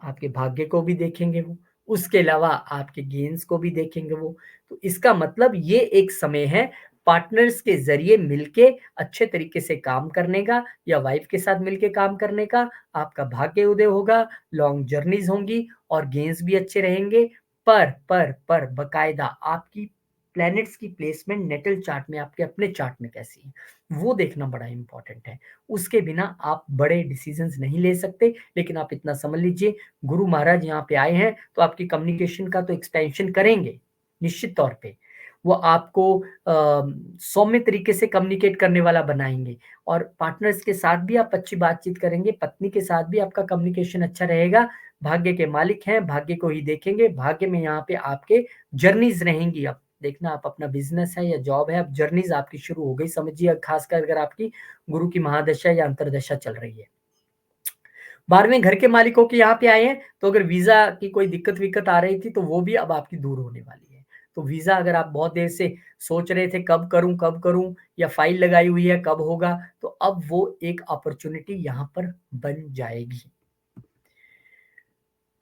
आपके भाग्य को भी देखेंगे वो, उसके अलावा आपके गेन्स को भी देखेंगे वो। तो इसका मतलब ये एक समय है पार्टनर्स के ज़रिए मिलके अच्छे तरीके से काम करने का, या वाइफ के साथ मिलके काम करने का। आपका भाग्य उदय होगा, लॉन्ग जर्नीज़ होंगी और गेन्स भी अच्छे रहेंगे। पर बाकायदा आपकी प्लैनेट्स की प्लेसमेंट नेटल चार्ट में, आपके अपने चार्ट में कैसी है, वो देखना बड़ा इम्पोर्टेंट है। उसके बिना आप बड़े डिसीजंस नहीं ले सकते। लेकिन आप इतना समझ लीजिए, गुरु महाराज यहाँ पे आए हैं तो आपकी कम्युनिकेशन का तो एक्सपेंशन करेंगे निश्चित तौर पे। वो आपको सौम्य तरीके से कम्युनिकेट करने वाला बनाएँगे और पार्टनर्स के साथ भी आप अच्छी बातचीत करेंगे, पत्नी के साथ भी आपका कम्युनिकेशन अच्छा रहेगा। भाग्य के मालिक हैं, भाग्य को ही देखेंगे। भाग्य में यहाँ पे आपके जर्नीज़ रहेंगी। अब देखना आप अपना बिज़नेस है या जॉब है, अब जर्नीज़ आपकी शुरू हो गई समझिए, खासकर अगर आपकी गुरु की महादशा या अंतर्दशा चल रही है। 12वें घर के मालिकों के यहाँ पे आए हैं, तो अगर वीज़ा की कोई दिक्कत-विक्कत आ रही थी, तो वो भी अब आपकी दूर होने वाली है। तो वीज़ा अगर आप बहुत देर से सोच रहे थे कब करूँ या फाइल लगाई हुई है कब होगा, तो अब वो एक अपॉर्च्युनिटी यहाँ पर बन जाएगी।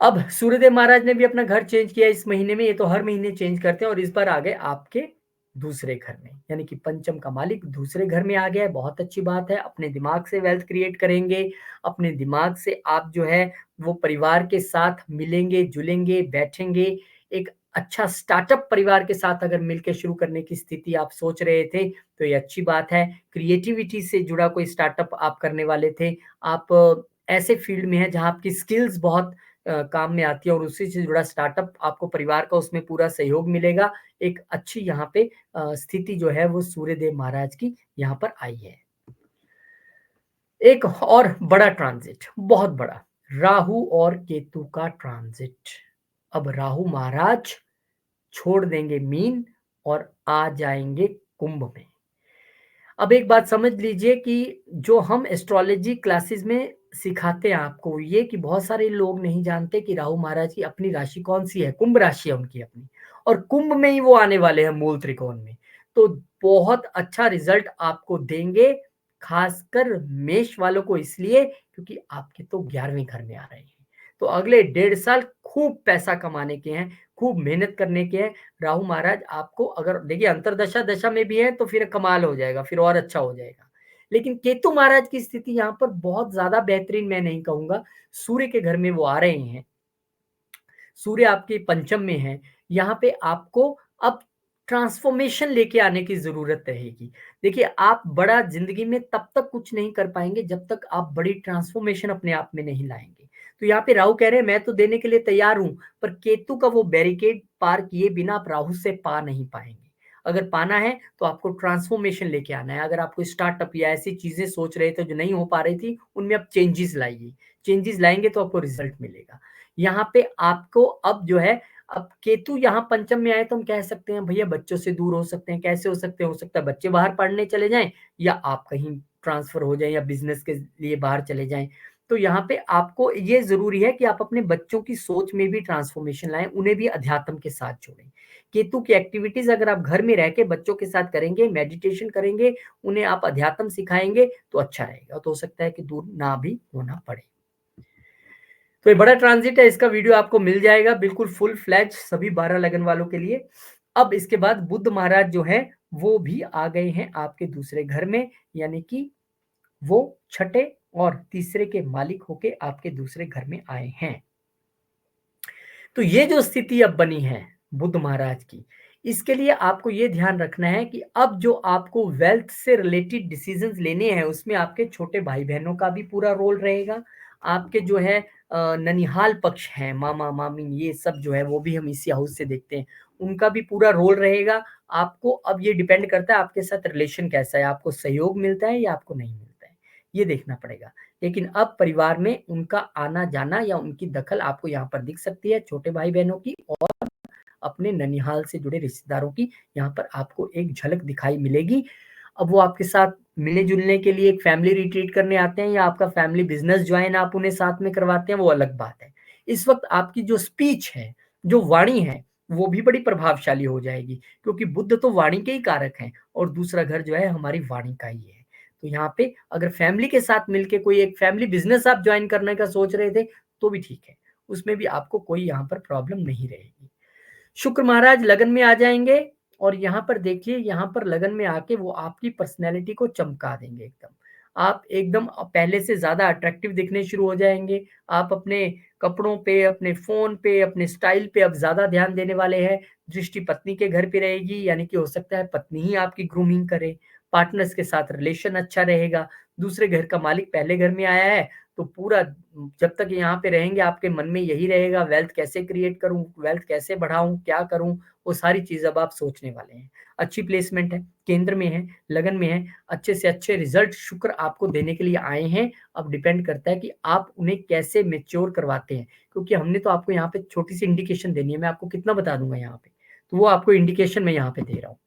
अब सूर्यदेव महाराज ने भी अपना घर चेंज किया इस महीने में, ये तो हर महीने चेंज करते हैं और इस बार आ गए आपके दूसरे घर में, यानी कि पंचम का मालिक दूसरे घर में आ गया है। बहुत अच्छी बात है, अपने दिमाग से वेल्थ क्रिएट करेंगे, अपने दिमाग से आप जो है वो परिवार के साथ मिलेंगे, जुलेंगे, बैठेंगे। एक अच्छा स्टार्टअप परिवार के साथ अगर मिलके शुरू करने की स्थिति आप सोच रहे थे, तो ये अच्छी बात है। क्रिएटिविटी से जुड़ा कोई स्टार्टअप आप करने वाले थे, आप ऐसे फील्ड में हैं जहाँ आपकी स्किल्स बहुत काम में आती है और उसी से जुड़ा स्टार्टअप, आपको परिवार का उसमें पूरा सहयोग मिलेगा। एक अच्छी यहाँ पे स्थिति जो है वो सूर्यदेव महाराज की यहाँ पर आई है। एक और बड़ा ट्रांजिट, बहुत बड़ा, राहु और केतु का ट्रांजिट। अब राहु महाराज छोड़ देंगे मीन और आ जाएंगे कुंभ में। अब एक बात समझ लीजिए कि जो हम एस्ट्रोलॉजी क्लासेस में सिखाते हैं आपको, ये कि बहुत सारे लोग नहीं जानते कि राहु महाराज की अपनी राशि कौन सी है। कुंभ राशि है उनकी अपनी, और कुंभ में ही वो आने वाले हैं मूल त्रिकोण में। तो बहुत अच्छा रिजल्ट आपको देंगे, खासकर मेष वालों को इसलिए क्योंकि आपके तो 11वें घर में आ रहे हैं। तो अगले 1.5 साल खूब पैसा कमाने के हैं, खूब मेहनत करने के हैं। राहु महाराज आपको अगर देखिए अंतर्दशा दशा में भी है तो फिर कमाल हो जाएगा, फिर और अच्छा हो जाएगा। लेकिन केतु महाराज की स्थिति यहाँ पर बहुत ज़्यादा बेहतरीन मैं नहीं कहूँगा, सूर्य के घर में वो आ रहे हैं। सूर्य आपके पंचम में है, यहाँ पे आपको अब ट्रांसफॉर्मेशन लेके आने की ज़रूरत रहेगी। देखिए, आप बड़ा ज़िंदगी में तब तक कुछ नहीं कर पाएँगे जब तक आप बड़ी ट्रांसफॉर्मेशन अपने आप में नहीं लाएँगे। तो यहाँ पे राहु कह रहे हैं मैं तो देने के लिए तैयार हूँ, पर केतु का वो बैरिकेड पार किए बिना आप राहु से पा नहीं पाएँगे। अगर पाना है तो आपको ट्रांसफॉर्मेशन लेके आना है। अगर आपको स्टार्टअप या ऐसी चीज़ें सोच रहे थे जो नहीं हो पा रही थी, उनमें आप चेंजेज़ लाइए। चेंजेज़ लाएँगे तो आपको रिज़ल्ट मिलेगा। यहाँ पे आपको अब जो है अब केतु यहाँ पंचम में आए तो हम कह सकते हैं भैया बच्चों से दूर हो सकते हैं। कैसे हो सकते हैं? हो सकता है बच्चे बाहर पढ़ने चले जाएँ या आप कहीं ट्रांसफ़र हो जाएँ या बिज़नेस के लिए बाहर चले जाएँ। तो यहाँ पे आपको ये ज़रूरी है कि आप अपने बच्चों की सोच में भी ट्रांसफ़ॉर्मेशन लाएँ, उन्हें भी अध्यात्म के साथ जोड़ें। केतु की एक्टिविटीज़ अगर आप घर में रह के बच्चों के साथ करेंगे, मेडिटेशन करेंगे, उन्हें आप अध्यात्म सिखाएँगे तो अच्छा रहेगा। तो हो सकता है कि दूर ना भी होना पड़े। तो ये बड़ा ट्रांजिट है, इसका वीडियो आपको मिल जाएगा बिल्कुल फुल फ्लैज सभी 12 लगन वालों के लिए। अब इसके बाद बुध महाराज जो हैं वो भी आ गए हैं आपके दूसरे घर में, यानी कि वो छठे और तीसरे के मालिक होके आपके दूसरे घर में आए हैं। तो ये जो स्थिति अब बनी है बुध महाराज की, इसके लिए आपको ये ध्यान रखना है कि अब जो आपको वेल्थ से रिलेटेड डिसीजंस लेने हैं उसमें आपके छोटे भाई बहनों का भी पूरा रोल रहेगा। आपके जो है ननिहाल पक्ष हैं, मामा मामी ये सब जो है वो भी हम इसी हाउस से देखते हैं, उनका भी पूरा रोल रहेगा। आपको अब ये डिपेंड करता है आपके साथ रिलेशन कैसा है, आपको सहयोग मिलता है या आपको नहीं मिलता है, ये देखना पड़ेगा। लेकिन अब परिवार में उनका आना-जाना या उनकी दखल आपको यहाँ पर दिख सकती है, छोटे भाई-बहनों की और अपने ननिहाल से जुड़े रिश्तेदारों की यहाँ पर आपको एक झलक दिखाई मिलेगी। अब वो आपके साथ मिलने-जुलने के लिए एक फैमिली रिट्रीट करने आते हैं या आपका फैमिली बिज़नेस जॉइन आप उन्हें साथ में करवाते हैं, वो अलग बात है। इस वक़्त आपकी जो स्पीच है, जो वाणी है, वो भी बड़ी प्रभावशाली हो जाएगी क्योंकि बुध तो वाणी के ही कारक हैं और दूसरा घर जो है हमारी वाणी का ही है। तो यहाँ पे अगर फैमिली के साथ मिलके कोई एक फैमिली बिज़नेस आप जॉइन करने का सोच रहे थे, तो भी ठीक है। उसमें भी आपको कोई यहाँ पर प्रॉब्लम नहीं रहेगी। शुक्र महाराज लगन में आ जाएँगे और यहाँ पर देखिए, यहाँ पर लगन में आके वो आपकी पर्सनैलिटी को चमका देंगे एकदम। आप एकदम पहले से ज़्यादा अट्रैक्टिव दिखने शुरू हो जाएँगे। आप अपने कपड़ों पे, अपने फ़ोन पे, अपने स्टाइल पे अब ज़्यादा ध्यान देने वाले हैं। दृष्टि पत्नी के घर पे रहेगी, यानी कि हो सकता है पत्नी ही आपकी ग्रूमिंग करे। पार्टनर्स के साथ रिलेशन अच्छा रहेगा। दूसरे घर का मालिक पहले घर में आया है, तो पूरा जब तक यहाँ पे रहेंगे आपके मन में यही रहेगा वेल्थ कैसे क्रिएट करूँ, वेल्थ कैसे बढ़ाऊँ, क्या करूँ? वो सारी चीज़ अब आप सोचने वाले हैं। अच्छी प्लेसमेंट है, केंद्र में है, लगन में है, अच्छे से अच्छे रिज़ल्ट शुक्र आपको देने के लिए आए हैं। अब डिपेंड करता है कि आप उन्हें कैसे मैच्योर करवाते हैं, क्योंकि हमने तो आपको यहाँ पे छोटी-सी इंडिकेशन देनी है, मैं आपको कितना बता दूँगा यहाँ पे। तो वो आपको इंडिकेशन मैं यहाँ पे दे रहा हूँ।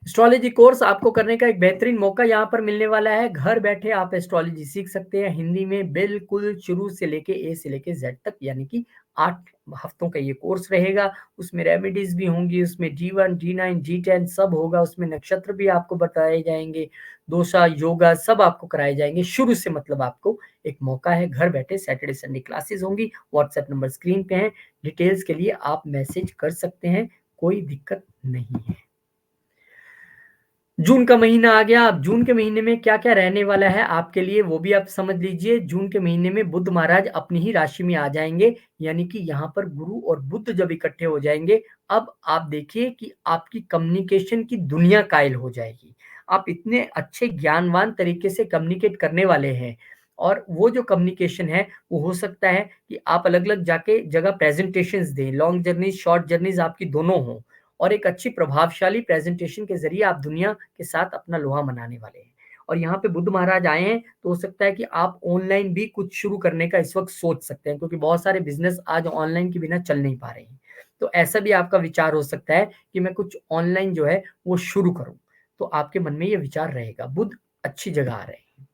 एस्ट्रोलॉजी कोर्स आपको करने का एक बेहतरीन मौका यहाँ पर मिलने वाला है। घर बैठे आप एस्ट्रोलॉजी सीख सकते हैं हिंदी में बिल्कुल शुरू से लेके ए से लेके ज़ेड तक, यानी कि 8 हफ्तों का ये कोर्स रहेगा। उसमें रेमेडीज़ भी होंगी, उसमें D1, D9, D10 सब होगा, उसमें नक्षत्र भी आपको बताए जाएँगे, दोषा, योगा सब आपको कराए जाएँगे शुरू से। मतलब आपको एक मौका है घर बैठे, सैटरडे, संडे क्लासेस होंगी। व्हाट्सएप नंबर स्क्रीन पे है, डिटेल्स के लिए आप मैसेज कर सकते हैं, कोई दिक्कत नहीं है। जून का महीना आ गया। अब जून के महीने में क्या-क्या रहने वाला है आपके लिए वो भी आप समझ लीजिए। जून के महीने में बुध महाराज अपनी ही राशि में आ जाएँगे, यानी कि यहाँ पर गुरु और बुध जब इकट्ठे हो जाएँगे, अब आप देखिए कि आपकी कम्युनिकेशन की दुनिया कायल हो जाएगी। आप इतने अच्छे ज्ञानवान तरीके से कम्युनिकेट करने वाले हैं और वो जो कम्युनिकेशन है, वो हो सकता है कि आप अलग-अलग जाके जगह प्रेज़ेंटेशंस दें, लॉन्ग जर्नीज़, शॉर्ट जर्नीज़ आपकी दोनों हों। और एक अच्छी प्रभावशाली प्रेजेंटेशन के ज़रिए आप दुनिया के साथ अपना लोहा मनाने वाले हैं। और यहाँ पे बुध महाराज आए हैं, तो हो सकता है कि आप ऑनलाइन भी कुछ शुरू करने का इस वक़्त सोच सकते हैं, क्योंकि बहुत सारे बिज़नेस आज ऑनलाइन के बिना चल नहीं पा रहे हैं। तो ऐसा भी आपका विचार हो सकता है कि मैं कुछ ऑनलाइन जो है वो शुरू करूँ, तो आपके मन में ये विचार रहेगा। बुध अच्छी जगह आ रहे हैं।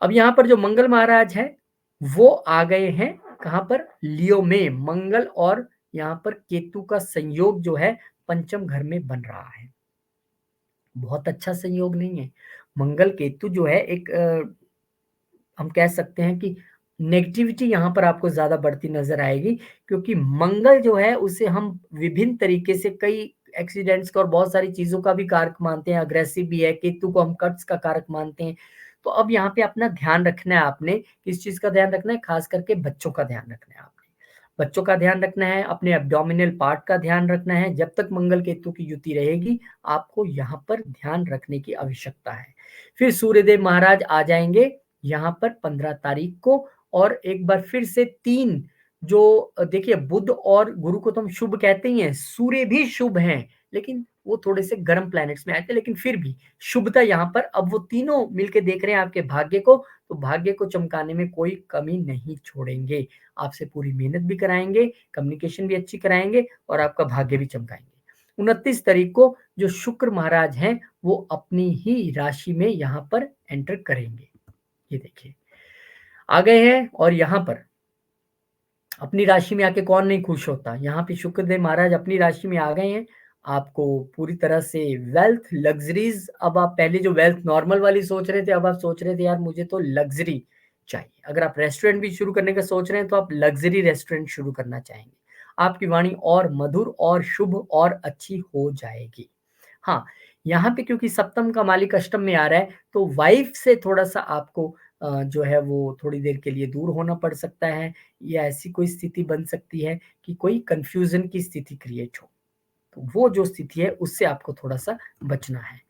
अब यहाँ पर जो मंगल महाराज हैं, वो आ गए हैं कहाँ पर? लियो में। मंगल और यहाँ पर केतु का संयोग जो है पंचम घर में बन रहा है। बहुत अच्छा संयोग नहीं है। मंगल केतु जो है एक हम कह सकते हैं कि नेगेटिविटी यहाँ पर आपको ज़्यादा बढ़ती नज़र आएगी, क्योंकि मंगल जो है उसे हम विभिन्न तरीके से कई एक्सीडेंट्स का और बहुत सारी चीज़ों का भी कारक मानते हैं, अग्रेसिव भी है, केतु को हम कट्स का कारक मानते हैं। तो अब यहाँ पे अपना ध्यान रखना है आपने, किस चीज़ का ध्यान रखना है? खास करके बच्चों का ध्यान रखना है आपने। बच्चों का ध्यान रखना है, अपने एब्डोमिनल पार्ट का ध्यान रखना है। जब तक मंगल केतु की युति रहेगी, आपको यहाँ पर ध्यान रखने की आवश्यकता है। फिर सूर्यदेव महाराज आ जाएँगे यहाँ पर 15 तारीख को, और एक बार फिर से 3 जो देखिए बुध और गुरु को तो हम शुभ कहते ही हैं, सूर्य भी शुभ हैं, लेकिन वो थोड़े से गर्म प्लैनेट्स में आए थे, लेकिन फिर भी शुभता यहाँ पर अब वो तीनों मिलके देख रहे हैं आपके भाग्य को, तो भाग्य को चमकाने में कोई कमी नहीं छोड़ेंगे। आपसे पूरी मेहनत भी कराएँगे, कम्युनिकेशन भी अच्छी कराएँगे और आपका भाग्य भी चमकाएँगे। 29 तारीख को जो शुक्र महाराज हैं, वो अपनी ही राशि में यहाँ पर एंटर करेंगे। ये देखिए आ गए हैं, और यहाँ पर अपनी राशि में आके कौन नहीं खुश होता। यहाँ पे शुक्रदेव महाराज अपनी राशि में आ गए हैं। आपको पूरी तरह से वेल्थ, लग्जरीज, अब आप पहले जो वेल्थ नॉर्मल वाली सोच रहे थे, अब आप सोच रहे थे यार मुझे तो लग्जरी चाहिए। अगर आप रेस्टोरेंट भी शुरू करने का सोच रहे हैं तो आप लग्जरी रेस्टोरेंट शुरू करना चाहेंगे। आपकी वाणी और मधुर और शुभ और अच्छी हो जाएगी। हाँ, यहाँ पे क्योंकि सप्तम का मालिक अष्टम में आ रहा है, तो वाइफ से थोड़ा-सा आपको जो है वो थोड़ी देर के लिए दूर होना पड़ सकता है, या ऐसी कोई स्थिति बन सकती है कि कोई कन्फ्यूज़न की स्थिति क्रिएट हो। तो वो जो स्थिति है उससे आपको थोड़ा-सा बचना है।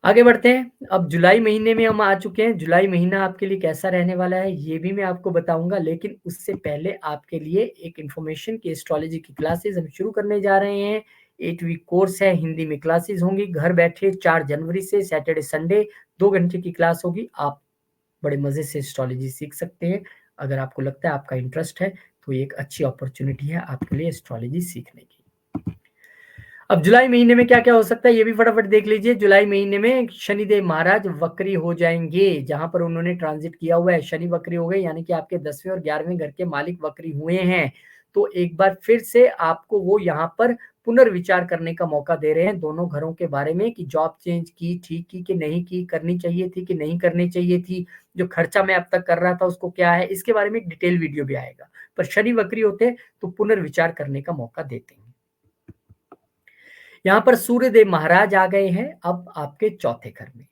आगे बढ़ते हैं। अब जुलाई महीने में हम आ चुके हैं। जुलाई महीना आपके लिए कैसा रहने वाला है ये भी मैं आपको बताऊँगा, लेकिन उससे पहले आपके लिए एक इन्फॉर्मेशन कि एस्ट्रोलॉजी की क्लासेस हम शुरू करने जा रहे हैं। 8 वीक कोर्स है, हिंदी में क्लासेस होंगी। घर बैठे 4 जनवरी से सैटरडे संडे 2 घंटे की क्लास होगी। आप बड़े मज़े से एस्ट्रोलॉजी सीख सकते हैं। अगर आपको लगता है आपका इंटरेस्ट है, तो ये एक अच्छी अपॉर्च्युनिटी है आपके लिए एस्ट्रोलॉजी सीखने की। अब जुलाई महीने में क्या-क्या हो सकता है, ये भी फटाफट देख लीजिए। जुलाई महीने में शनिदेव महाराज वक्री हो जाएँगे। जहाँ पर उन्होंने ट्रांज़िट किया हुआ है, शनि वक्री हो गए, यानी कि आपके 10वें और 11वें घर के मालिक वक्री हुए हैं। तो एक बार फिर से आपको वो यहाँ पर पुनर्विचार करने का मौका दे रहे हैं दोनों घरों के बारे में, कि जॉब चेंज की, ठीक की कि नहीं की, करनी चाहिए थी कि नहीं करनी चाहिए थी, जो खर्चा मैं अब तक कर रहा था उसको क्या है, इसके बारे में एक डिटेल वीडियो भी आएगा। पर शनि वक्री होते हैं तो पुनर्विचार करने का मौका देते हैं। यहाँ पर सूर्यदेव महाराज आ गए हैं अब आपके चौथे घर में।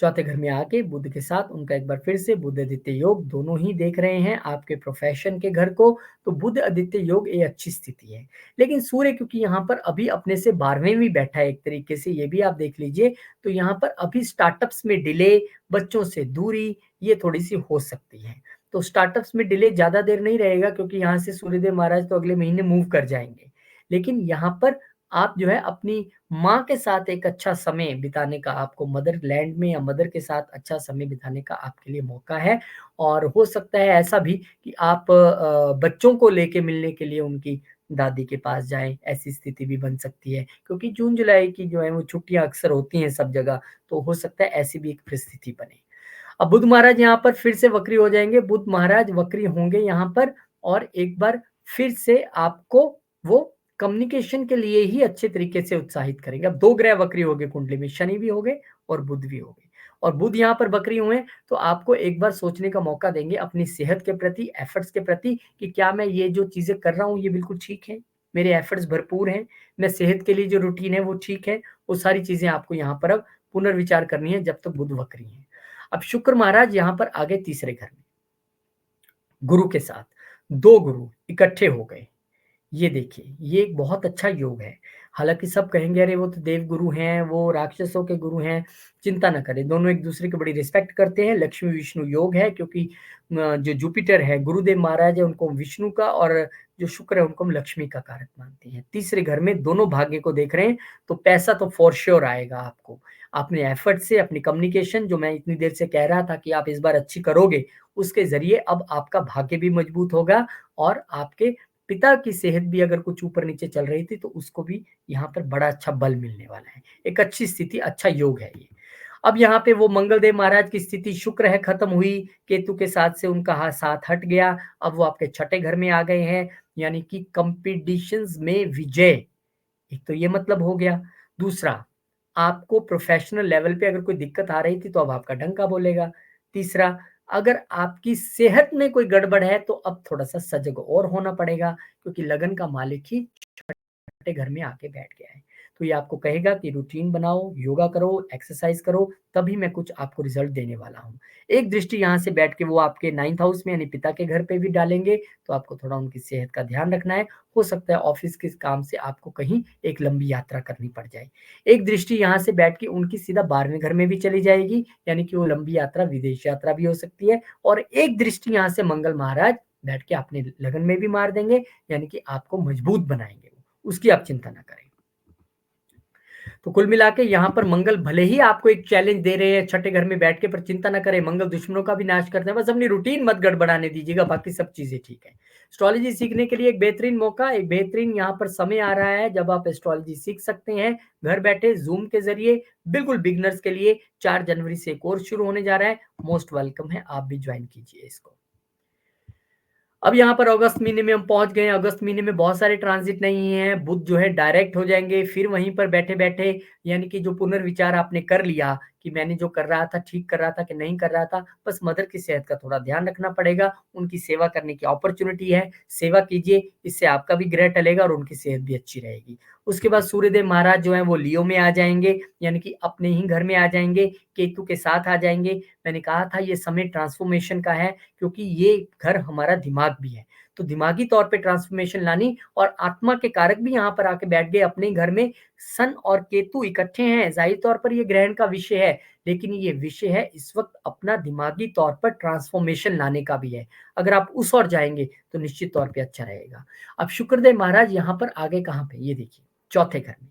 चौथे घर में आके बुध के साथ उनका एक बार फिर से बुध आदित्य योग दोनों ही देख रहे हैं आपके प्रोफेशन के घर को, तो बुध आदित्य योग एक अच्छी स्थिति है। लेकिन सूर्य क्योंकि यहाँ पर अभी अपने से 12वें में बैठा है एक तरीके से, ये भी आप देख लीजिए, तो यहाँ पर अभी स्टार्टअप्स में डिले, बच्चों से दूरी, ये थोड़ी-सी हो सकती है। तो स्टार्टअप्स में डिले ज़्यादा देर नहीं रहेगा, क्योंकि यहाँ से सूर्यदेव महाराज तो अगले महीने मूव कर जाएँगे। लेकिन यहाँ पर आप जो है अपनी माँ के साथ एक अच्छा समय बिताने का, आपको मदरलैंड में या मदर के साथ अच्छा समय बिताने का आपके लिए मौका है। और हो सकता है ऐसा भी कि आप बच्चों को लेके मिलने के लिए उनकी दादी के पास जाएँ, ऐसी स्थिति भी बन सकती है। क्योंकि जून-जुलाई की जो है वो छुट्टियाँ अक्सर होती हैं सब जगह, तो हो सकता है ऐसी भी एक परिस्थिति बने। अब बुध महाराज यहाँ पर फिर से वक्री हो जाएँगे, बुध महाराज वक्री होंगे यहाँ पर, और एक बार फिर से आपको वो कम्युनिकेशन के लिए ही अच्छे तरीके से उत्साहित करेंगे। अब 2 ग्रह वक्री हो गए कुंडली में, शनि भी हो गए और बुध भी हो गए। और बुध यहाँ पर वक्री हुए हैं, तो आपको एक बार सोचने का मौका देंगे अपनी सेहत के प्रति, एफर्ट्स के प्रति, कि क्या मैं ये जो चीज़ें कर रहा हूँ ये बिल्कुल ठीक है? मेरे एफर्ट्स भरपूर हैं? मैं सेहत के लिए जो रूटीन है वो ठीक है? वो सारी चीज़ें आपको यहाँ पर अब पुनर्विचार करनी है जब तक बुध वक्री हैं। अब शुक्र महाराज यहाँ पर आ गए तीसरे घर में, गुरु के साथ। 2 गुरु इकट्ठे हो गए। ये देखिए, ये एक बहुत अच्छा योग है। हालाँकि सब कहेंगे अरे वो तो देवगुरु हैं, वो राक्षसों के गुरु हैं, चिंता ना करें, दोनों एक-दूसरे की बड़ी रिस्पेक्ट करते हैं। लक्ष्मी-विष्णु योग है, क्योंकि जो जुपिटर है, गुरुदेव महाराज है, उनको विष्णु का, और जो शुक्र है उनको हम लक्ष्मी का कारक मानते हैं। तीसरे घर में दोनों भाग्य को देख रहे हैं, तो पैसा तो फॉर श्योर आएगा आपको। अपने एफर्ट से, अपनी कम्युनिकेशन जो मैं इतनी देर से कह रहा था कि आप इस बार अच्छी करोगे, उसके ज़रिए अब आपका भाग्य भी मजबूत होगा, और आपके पिता की सेहत भी अगर कुछ ऊपर-नीचे चल रही थी, तो उसको भी यहाँ पर बड़ा अच्छा बल मिलने वाला है। एक अच्छी स्थिति, अच्छा योग है ये। अब यहाँ पे वो मंगलदेव महाराज की स्थिति शुक्र है खत्म हुई, केतु के साथ से उनका साथ हट गया, अब वो आपके छठे घर में आ गए हैं, यानी कि कॉम्पिटिशन्स में विजय, एक तो ये मतलब हो गया। दूसरा, आपको प्रोफ़ेशनल लेवल पे अगर कोई दिक्कत आ रही थी तो अब आपका डंका बोलेगा। तीसरा, अगर आपकी सेहत में कोई गड़बड़ है तो अब थोड़ा-सा सजग और होना पड़ेगा, क्योंकि लगन का मालिक ही छठे घर में आके बैठ गया है। तो ये आपको कहेगा कि रूटीन बनाओ, योगा करो, एक्सरसाइज़ करो, तभी मैं कुछ आपको रिज़ल्ट देने वाला हूँ। एक दृष्टि यहाँ से बैठ के वो आपके 9th हाउस में यानी पिता के घर पे भी डालेंगे, तो आपको थोड़ा उनकी सेहत का ध्यान रखना है। हो सकता है ऑफ़िस के काम से आपको कहीं एक लंबी यात्रा करनी पड़ जाए। एक दृष्टि यहाँ से बैठ के उनकी सीधा 12वें घर में भी चली जाएगी, यानी कि वो लंबी यात्रा विदेश यात्रा भी हो सकती है। और एक दृष्टि यहाँ से मंगल महाराज बैठ के अपने लगन में भी मार देंगे, यानी कि आपको मजबूत बनाएँगे वो, उसकी आप चिंता ना करें। तो कुल मिला के यहाँ पर मंगल भले ही आपको एक चैलेंज दे रहे हैं छठे घर में बैठ के, पर चिंता ना करें, मंगल दुश्मनों का भी नाश करते हैं, बस अपनी रूटीन मत गड़बड़ाने दीजिएगा, बाकी सब चीज़ें ठीक है। एस्ट्रोलॉजी सीखने के लिए एक बेहतरीन मौका, एक बेहतरीन यहाँ पर समय आ रहा है जब आप एस्ट्रोलॉजी सीख सकते हैं, घर बैठे ज़ूम के ज़रिए, बिल्कुल बिगिनर्स के लिए 4 जनवरी से कोर्स शुरू होने जा रहा है, मोस्ट वेलकम है, आप भी ज्वाइन कीजिए इसको। अब यहाँ पर अगस्त महीने में हम पहुँच गए हैं। अगस्त महीने में बहुत सारे ट्रांज़िट नहीं हैं। बुध जो है डायरेक्ट हो जाएँगे, फिर वहीं पर बैठे-बैठे यानी कि जो पुनर्विचार आपने कर लिया कि मैंने जो कर रहा था, ठीक कर रहा था कि नहीं कर रहा था, बस मदर की सेहत का थोड़ा ध्यान रखना पड़ेगा। उनकी सेवा करने की अपॉर्च्युनिटी है, सेवा कीजिए, इससे आपका भी ग्रह टलेगा और उनकी सेहत भी अच्छी रहेगी। उसके बाद सूर्यदेव महाराज जो हैं वो लियो में आ जाएँगे, यानी कि अपने ही घर में आ जाएँगे, केतु के साथ आ जाएँगे। मैंने कहा था ये समय ट्रांसफ़ॉर्मेशन का है, क्योंकि ये घर हमारा दिमाग भी है। तो दिमागी तौर पे ट्रांसफ़ॉर्मेशन लानी, और आत्मा के कारक भी यहाँ पर आके बैठ गए अपने ही घर में। सन और केतु इकट्ठे हैं, ज़ाहिर तौर पर ये ग्रहण का विषय है, लेकिन ये विषय है इस वक़्त अपना दिमागी तौर पर ट्रांसफ़ॉर्मेशन लाने का भी है। अगर आप उस ओर जाएँगे तो निश्चित तौर पे अच्छा रहेगा। अब शुक्रदेव महाराज यहाँ पर आगे कहाँ पे, ये देखिए, चौथे घर में।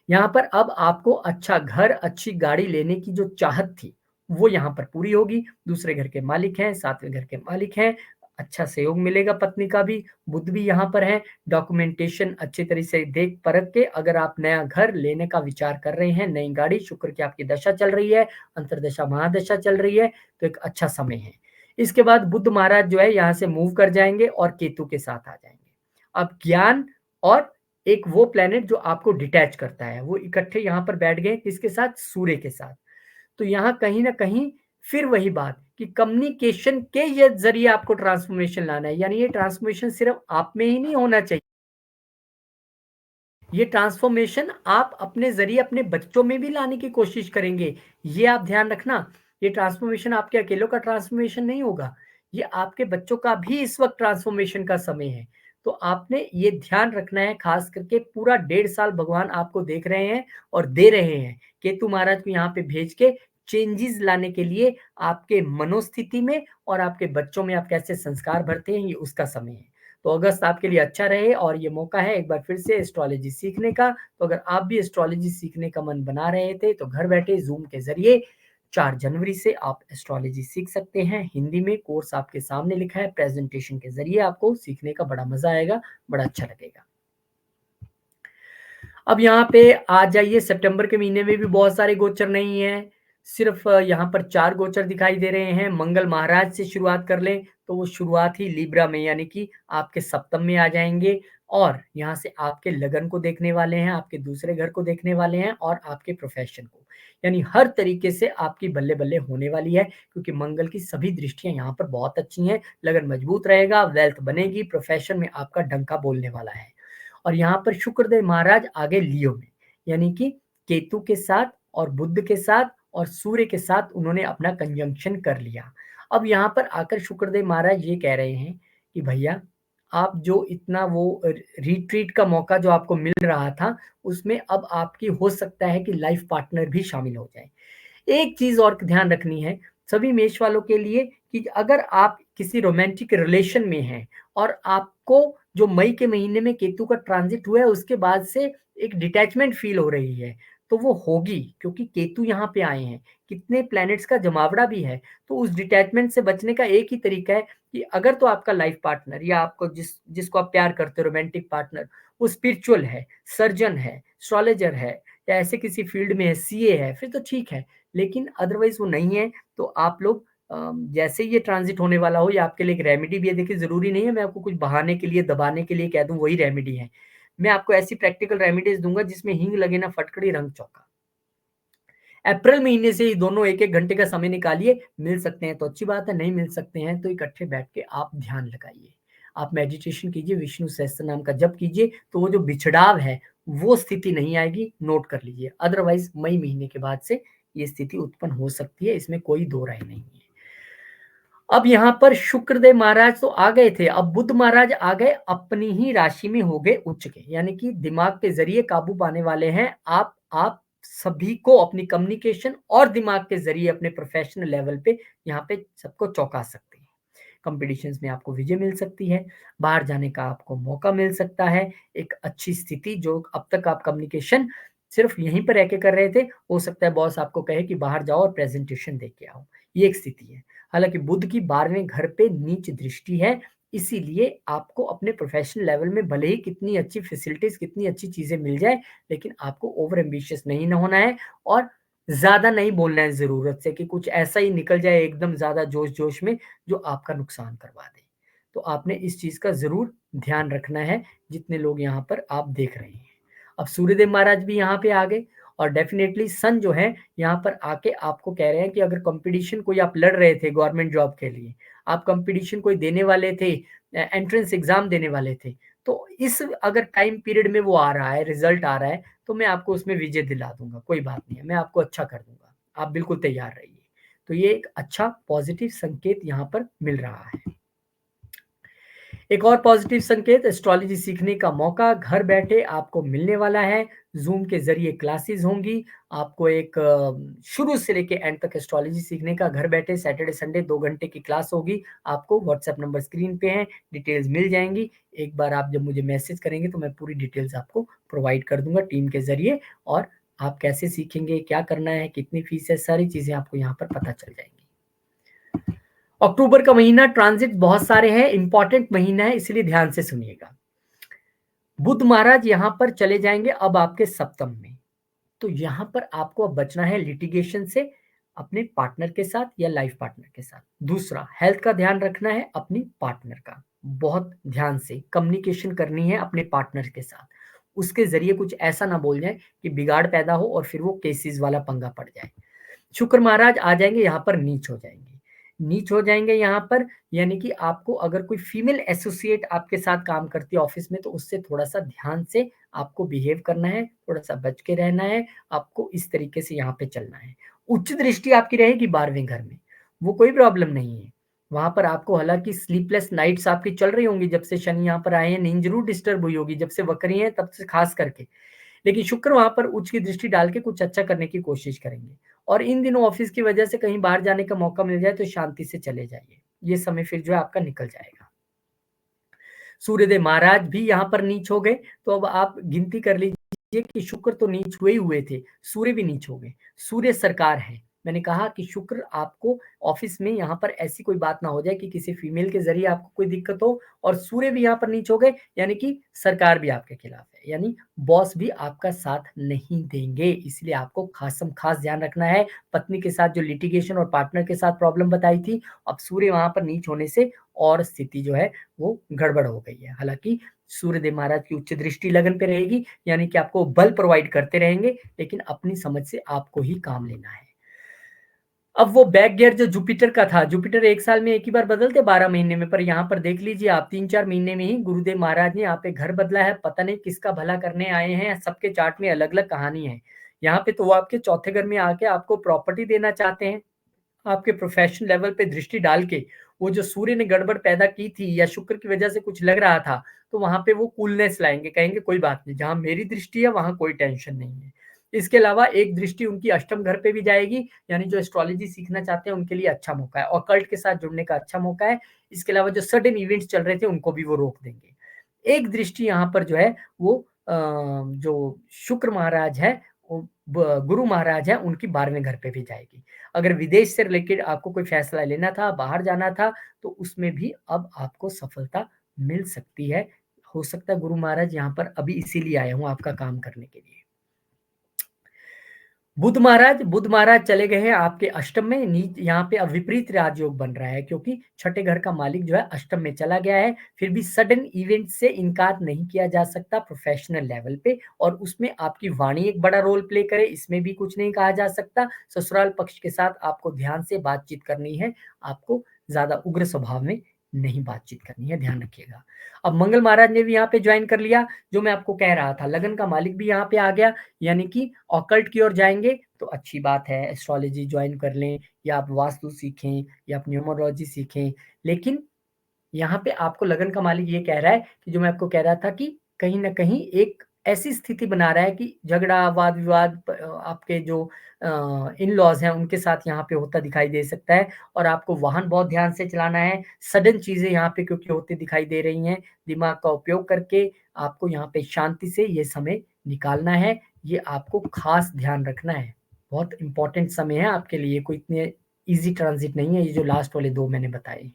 यहाँ पर अब आपको अच्छा घर, अच्छी गाड़ी लेने की जो चाहत थी, वो यहाँ पर पूरी होगी। दूसरे घर के मालिक हैं, 7वें घर के मालिक हैं, अच्छा सहयोग मिलेगा पत्नी का भी, बुध भी यहाँ पर है। डॉक्यूमेंटेशन अच्छी तरह से देख परख के अगर आप नया घर लेने का विचार कर रहे हैं, नई गाड़ी, शुक्र की आपकी दशा चल रही है, अंतर्दशा महादशा चल रही है, तो एक अच्छा समय है। इसके बाद बुध महाराज जो है यहाँ से मूव कर जाएँगे और केतु के साथ आ जाएँगे। अब ज्ञान और एक वो प्लैनेट जो आपको डिटैच करता है, वो इकट्ठे यहाँ पर बैठ गए, किसके साथ? सूर्य के साथ। तो यहाँ कहीं न कहीं फिर वही बात कि कम्युनिकेशन के ये ज़रिए आपको ट्रांसफ़ॉर्मेशन लाना है, यानी ये ट्रांसफ़ॉर्मेशन सिर्फ़ आप में ही नहीं होना चाहिए। ये ट्रांसफ़ॉर्मेशन आप अपने ज़रिए अपने बच्चों में भी लाने की कोशिश करेंगे। ये आप ध्यान रखना, ये ट्रांसफ़ॉर्मेशन आपके अकेलों का ट्रांसफ़ॉर्मेशन नहीं होगा, ये आपके बच्चों का भी इस वक़्त ट्रांसफ़ॉर्मेशन का समय है। तो आपने ये ध्यान रखना है, ख़ास करके पूरा 1.5 साल भगवान आपको देख रहे हैं और दे रहे हैं। केतु महाराज को यहाँ पे भेज के चेंजेज़ लाने के लिए आपके मनोस्थिति में और आपके बच्चों में आप कैसे संस्कार भरते हैं, ये उसका समय है। तो अगस्त आपके लिए अच्छा रहे और ये मौका है एक बार फिर से एस्ट्रोलॉजी सीखने का। तो अगर आप भी एस्ट्रोलॉजी सीखने का मन बना रहे थे तो घर बैठे ज़ूम के ज़रिए 4 जनवरी से आप एस्ट्रोलॉजी सीख सकते हैं। हिंदी में कोर्स आपके सामने लिखा है, प्रेज़ेंटेशन के ज़रिए आपको सीखने का बड़ा मज़ा आएगा, बड़ा अच्छा लगेगा। अब यहाँ पे आ जाइए, सितंबर के महीने में भी बहुत सारे गोचर नहीं हैं, सिर्फ़ यहाँ पर 4 गोचर दिखाई दे रहे हैं। मंगल महाराज से शुरुआत कर लें, तो वो शुरुआत ही लिब्रा में यानी कि आपके सप्तम में आ जाएँगे और यहाँ से आपके लगन को देखने वाले हैं, आपके दूसरे घर को देखने वाले हैं और आपके प्रोफ़ेशन को। यानी हर तरीके से आपकी बल्ले-बल्ले होने वाली है, क्योंकि मंगल की सभी दृष्टियाँ यहाँ पर बहुत अच्छी हैं। लगन मजबूत रहेगा, वेल्थ बनेगी, प्रोफ़ेशन में आपका डंका बोलने वाला है। और यहाँ पर शुक्रदेव महाराज आगे लियो में, यानी कि केतु के साथ और बुध के साथ और सूर्य के साथ उन्होंने अपना कंजंक्शन कर लिया। अब यहाँ पर आकर शुक्रदेव महाराज ये कह रहे हैं कि भैया, आप जो इतना वो रिट्रीट का मौका जो आपको मिल रहा था, उसमें अब आपकी हो सकता है कि लाइफ पार्टनर भी शामिल हो जाए। एक चीज़ और ध्यान रखनी है सभी मेष वालों के लिए कि अगर आप किसी रोमांटिक रिलेशन में हैं और आपको जो मई के महीने में केतु का ट्रांजिट हुआ है उसके बाद से एक डिटैचमेंट फील हो रही है, तो वो होगी, क्योंकि केतु यहाँ पे आए हैं, कितने प्लैनेट्स का जमावड़ा भी है। तो उस डिटैचमेंट से बचने का एक ही तरीका है कि अगर तो आपका लाइफ पार्टनर या आपको जिसको आप प्यार करते हो रोमांटिक पार्टनर, वो स्पिरिचुअल है, सर्जन है, एस्ट्रोलॉजर है या ऐसे किसी फील्ड में है, सीए है, फिर तो ठीक है। लेकिन अदरवाइज़ वो नहीं है, तो आप लोग जैसे ही ये ट्रांज़िट होने वाला हो, ये आपके लिए एक रेमेडी भी है। देखिए, ज़रूरी नहीं है मैं आपको कुछ बहाने के लिए, दबाने के लिए कह दूँ वही रेमेडी है। मैं आपको ऐसी प्रैक्टिकल रेमेडीज दूंगा जिसमें हींग लगे ना फटकड़ी रंग चौका। अप्रैल महीने से ही दोनों एक एक घंटे का समय निकालिए, मिल सकते हैं तो अच्छी बात है, नहीं मिल सकते हैं तो इकट्ठे बैठ के आप ध्यान लगाइए, आप मेडिटेशन कीजिए, विष्णु सहस्त्र नाम का जप कीजिए, तो वो जो बिछड़ाव है वो स्थिति नहीं आएगी, नोट कर लीजिए। अदरवाइज मई महीने के बाद से ये स्थिति उत्पन्न हो सकती है, इसमें कोई दो राय नहीं है। अब यहाँ पर शुक्रदेव महाराज तो आ गए थे, अब बुध महाराज आ गए, अपनी ही राशि में हो गए उच्च के, यानी कि दिमाग के जरिए काबू पाने वाले हैं आप सभी को अपनी कम्युनिकेशन और दिमाग के जरिए अपने प्रोफेशनल लेवल पे यहाँ पे सबको चौंका सकते हैं। कॉम्पिटिशन्स में आपको विजय मिल सकती है, बाहर जाने का आपको मौका मिल सकता है, एक अच्छी स्थिति जो अब तक आप कम्युनिकेशन सिर्फ यहीं पर रह के कर रहे थे, हो सकता है बॉस आपको कहे कि बाहर जाओ और प्रेजेंटेशन दे के आओ, ये एक स्थिति है। हालांकि बुध की 12वें घर पे नीच दृष्टि है, इसीलिए आपको अपने प्रोफेशनल लेवल में भले ही कितनी अच्छी फैसिलिटीज, कितनी अच्छी चीजें मिल जाए, लेकिन आपको ओवर एम्बिशियस नहीं न होना है और ज्यादा नहीं बोलना है जरूरत से कि कुछ ऐसा ही निकल जाए एकदम ज्यादा जोश जोश में जो आपका नुकसान करवा दे। तो आपने इस चीज का जरूर ध्यान रखना है, जितने लोग यहाँ पर आप देख रहे हैं। अब सूर्यदेव महाराज भी यहाँ पे आ गए और डेफिनेटली सन जो है यहाँ पर आके आपको कह रहे हैं कि अगर कंपटीशन कोई आप लड़ रहे थे गवर्नमेंट जॉब के लिए, आप कंपटीशन कोई देने वाले थे, एंट्रेंस एग्जाम देने वाले थे, तो इस अगर टाइम पीरियड में वो आ रहा है, रिजल्ट आ रहा है, तो मैं आपको उसमें विजय दिला दूंगा, कोई बात नहीं है, मैं आपको अच्छा कर दूंगा, आप बिल्कुल तैयार रहिए। तो ये एक अच्छा पॉजिटिव संकेत यहाँ पर मिल रहा है। एक और पॉजिटिव संकेत, एस्ट्रोलॉजी सीखने का मौका घर बैठे आपको मिलने वाला है। जूम के जरिए क्लासेस होंगी, आपको एक शुरू से लेके एंड तक एस्ट्रोलॉजी सीखने का घर बैठे सैटरडे संडे 2 घंटे की क्लास होगी। आपको व्हाट्सएप नंबर स्क्रीन पे है, डिटेल्स मिल जाएंगी। एक बार आप जब मुझे मैसेज करेंगे तो मैं पूरी डिटेल्स आपको प्रोवाइड कर दूंगा टीम के जरिए, और आप कैसे सीखेंगे, क्या करना है, कितनी फीस है, सारी चीजें आपको यहाँ पर पता चल जाएंगी। अक्टूबर का महीना ट्रांजिट बहुत सारे हैं, इंपॉर्टेंट महीना है, इसलिए ध्यान से सुनिएगा। बुध महाराज यहां पर चले जाएंगे अब आपके सप्तम में, तो यहां पर आपको अब बचना है लिटिगेशन से अपने पार्टनर के साथ या लाइफ पार्टनर के साथ। दूसरा, हेल्थ का ध्यान रखना है अपनी पार्टनर का, बहुत ध्यान से कम्युनिकेशन करनी है अपने पार्टनर के साथ, उसके जरिए कुछ ऐसा ना बोल जाए कि बिगाड़ पैदा हो और फिर वो केसेस वाला पंगा पड़ जाए। शुक्र महाराज आ जाएंगे यहाँ पर, नीच हो जाएंगे, नीच हो जाएंगे यहाँ पर, यानी कि आपको अगर कोई फीमेल एसोसिएट आपके साथ काम करती है ऑफिस में, तो उससे थोड़ा सा ध्यान से आपको बिहेव करना है, थोड़ा सा बच के रहना है, आपको इस तरीके से यहाँ पे चलना है। उच्च दृष्टि आपकी रहेगी 12वें घर में, वो कोई प्रॉब्लम नहीं है, वहां पर आपको हालांकि स्लीपलेस नाइट्स आपकी चल रही होंगी, जब से शनि यहाँ पर आए हैं नींद जरूर डिस्टर्ब हुई होगी, जब से वक्री है तब से खास करके, लेकिन शुक्र वहां पर उच्च की दृष्टि डाल के कुछ अच्छा करने की कोशिश करेंगे। और इन दिनों ऑफिस की वजह से कहीं बाहर जाने का मौका मिल जाए तो शांति से चले जाइए, ये समय फिर जो है आपका निकल जाएगा। सूर्यदेव महाराज भी यहाँ पर नीच हो गए, तो अब आप गिनती कर लीजिए कि शुक्र तो नीच हुए ही हुए थे, सूर्य भी नीच हो गए, सूर्य सरकार है। मैंने कहा कि शुक्र आपको ऑफिस में यहाँ पर ऐसी कोई बात ना हो जाए कि किसी फीमेल के जरिए आपको कोई दिक्कत हो, और सूर्य भी यहाँ पर नीच हो गए, यानी कि सरकार भी आपके खिलाफ है, यानी बॉस भी आपका साथ नहीं देंगे, इसलिए आपको खास ध्यान रखना है। पत्नी के साथ जो लिटिगेशन और पार्टनर के साथ प्रॉब्लम बताई थी, अब सूर्य वहां पर नीच होने से और स्थिति जो है वो गड़बड़ हो गई है। हालांकि सूर्यदेव महाराज की उच्च दृष्टि लगन पे रहेगी, यानी कि आपको बल प्रोवाइड करते रहेंगे, लेकिन अपनी समझ से आपको ही काम लेना है। अब वो बैक गियर जो जुपिटर का था, जुपिटर एक साल में एक ही बार बदलते 12 महीने में, पर यहाँ पर देख लीजिए आप 3-4 महीने में ही गुरुदेव महाराज ने यहाँ पे घर बदला है, पता नहीं किसका भला करने आए हैं, सबके चार्ट में अलग अलग कहानी है। यहाँ पे तो वो आपके चौथे घर में आके आपको प्रॉपर्टी देना चाहते हैं, आपके प्रोफेशनल लेवल पे दृष्टि डाल के, वो जो सूर्य ने गड़बड़ पैदा की थी या शुक्र की वजह से कुछ लग रहा था, तो वहां पे वो कूलनेस लाएंगे, कहेंगे कोई बात नहीं, जहां मेरी दृष्टि है वहां कोई टेंशन नहीं है। इसके अलावा एक दृष्टि उनकी अष्टम घर पे भी जाएगी, यानी जो एस्ट्रोलॉजी सीखना चाहते हैं उनके लिए अच्छा मौका है, और कल्ट के साथ जुड़ने का अच्छा मौका है। इसके अलावा जो सडन इवेंट्स चल रहे थे उनको भी वो रोक देंगे। एक दृष्टि यहाँ पर जो है वो जो शुक्र महाराज है, गुरु महाराज है, उनकी 12वें घर पे भी जाएगी। अगर विदेश से रिलेटेड आपको कोई फैसला लेना था, बाहर जाना था, तो उसमें भी अब आपको सफलता मिल सकती है। हो सकता है गुरु महाराज यहाँ पर अभी इसीलिए आए हूँ आपका काम करने के लिए। बुध महाराज चले गए हैं आपके अष्टम में। नीच यहाँ पे अब विपरीत राजयोग बन रहा है, क्योंकि छठे घर का मालिक जो है अष्टम में चला गया है। फिर भी सडन इवेंट से इनकार नहीं किया जा सकता प्रोफेशनल लेवल पे, और उसमें आपकी वाणी एक बड़ा रोल प्ले करे, इसमें भी कुछ नहीं कहा जा सकता। ससुराल पक्ष के साथ आपको ध्यान से बातचीत करनी है, आपको ज्यादा उग्र स्वभाव में नहीं बातचीत करनी है, ध्यान रखिएगा। अब मंगल महाराज ने भी यहाँ पे ज्वाइन कर लिया। जो मैं आपको कह रहा था, लगन का मालिक भी यहाँ पे आ गया, यानी कि ऑकल्ट की ओर जाएंगे तो अच्छी बात है, एस्ट्रोलॉजी ज्वाइन कर लें, या आप वास्तु सीखें, या आप न्यूमरोलॉजी सीखें। लेकिन यहाँ पे आपको लगन का मालिक ये कह रहा है कि जो मैं आपको कह रहा था कि कहीं ना कहीं एक ऐसी स्थिति बना रहा है कि झगड़ा, वाद विवाद आपके जो इन लॉज हैं उनके साथ यहाँ पे होता दिखाई दे सकता है। और आपको वाहन बहुत ध्यान से चलाना है। सडन चीजें यहाँ पे क्योंकि होती दिखाई दे रही हैं, दिमाग का उपयोग करके आपको यहाँ पे शांति से ये समय निकालना है। ये आपको खास ध्यान रखना है, बहुत इंपॉर्टेंट समय है आपके लिए। कोई इतने इजी ट्रांजिट नहीं है ये जो लास्ट वाले 2 मैंने बताए,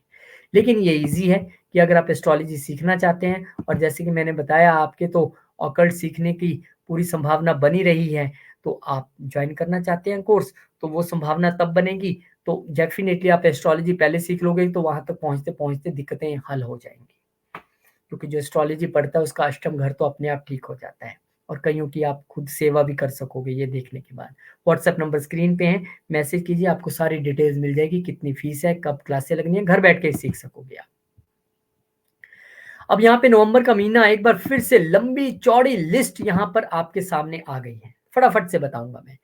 लेकिन ये इजी है कि अगर आप एस्ट्रोलॉजी सीखना चाहते हैं, और जैसे कि मैंने बताया आपके तो ऑकल्ट सीखने की पूरी संभावना बनी रही है, तो आप ज्वाइन करना चाहते हैं कोर्स, तो वो संभावना तब बनेगी। तो डेफिनेटली आप एस्ट्रोलॉजी पहले सीख लोगे तो वहां तक पहुंचते पहुंचते दिक्कतें हल हो जाएंगी, क्योंकि जो एस्ट्रोलॉजी पढ़ता है उसका अष्टम घर तो अपने आप ठीक हो जाता है, और कईयों की आप खुद सेवा भी कर सकोगे ये देखने के बाद। व्हाट्सएप नंबर स्क्रीन पे है, मैसेज कीजिए, आपको सारी डिटेल्स मिल जाएगी, कितनी फीस है, कब क्लासें लगनी है, घर बैठ के सीख सकोगे आप। अब यहाँ पे नवंबर का महीना एक बार फिर से लंबी चौड़ी लिस्ट यहाँ पर आपके सामने आ गई है, फटाफट से बताऊंगा मैं।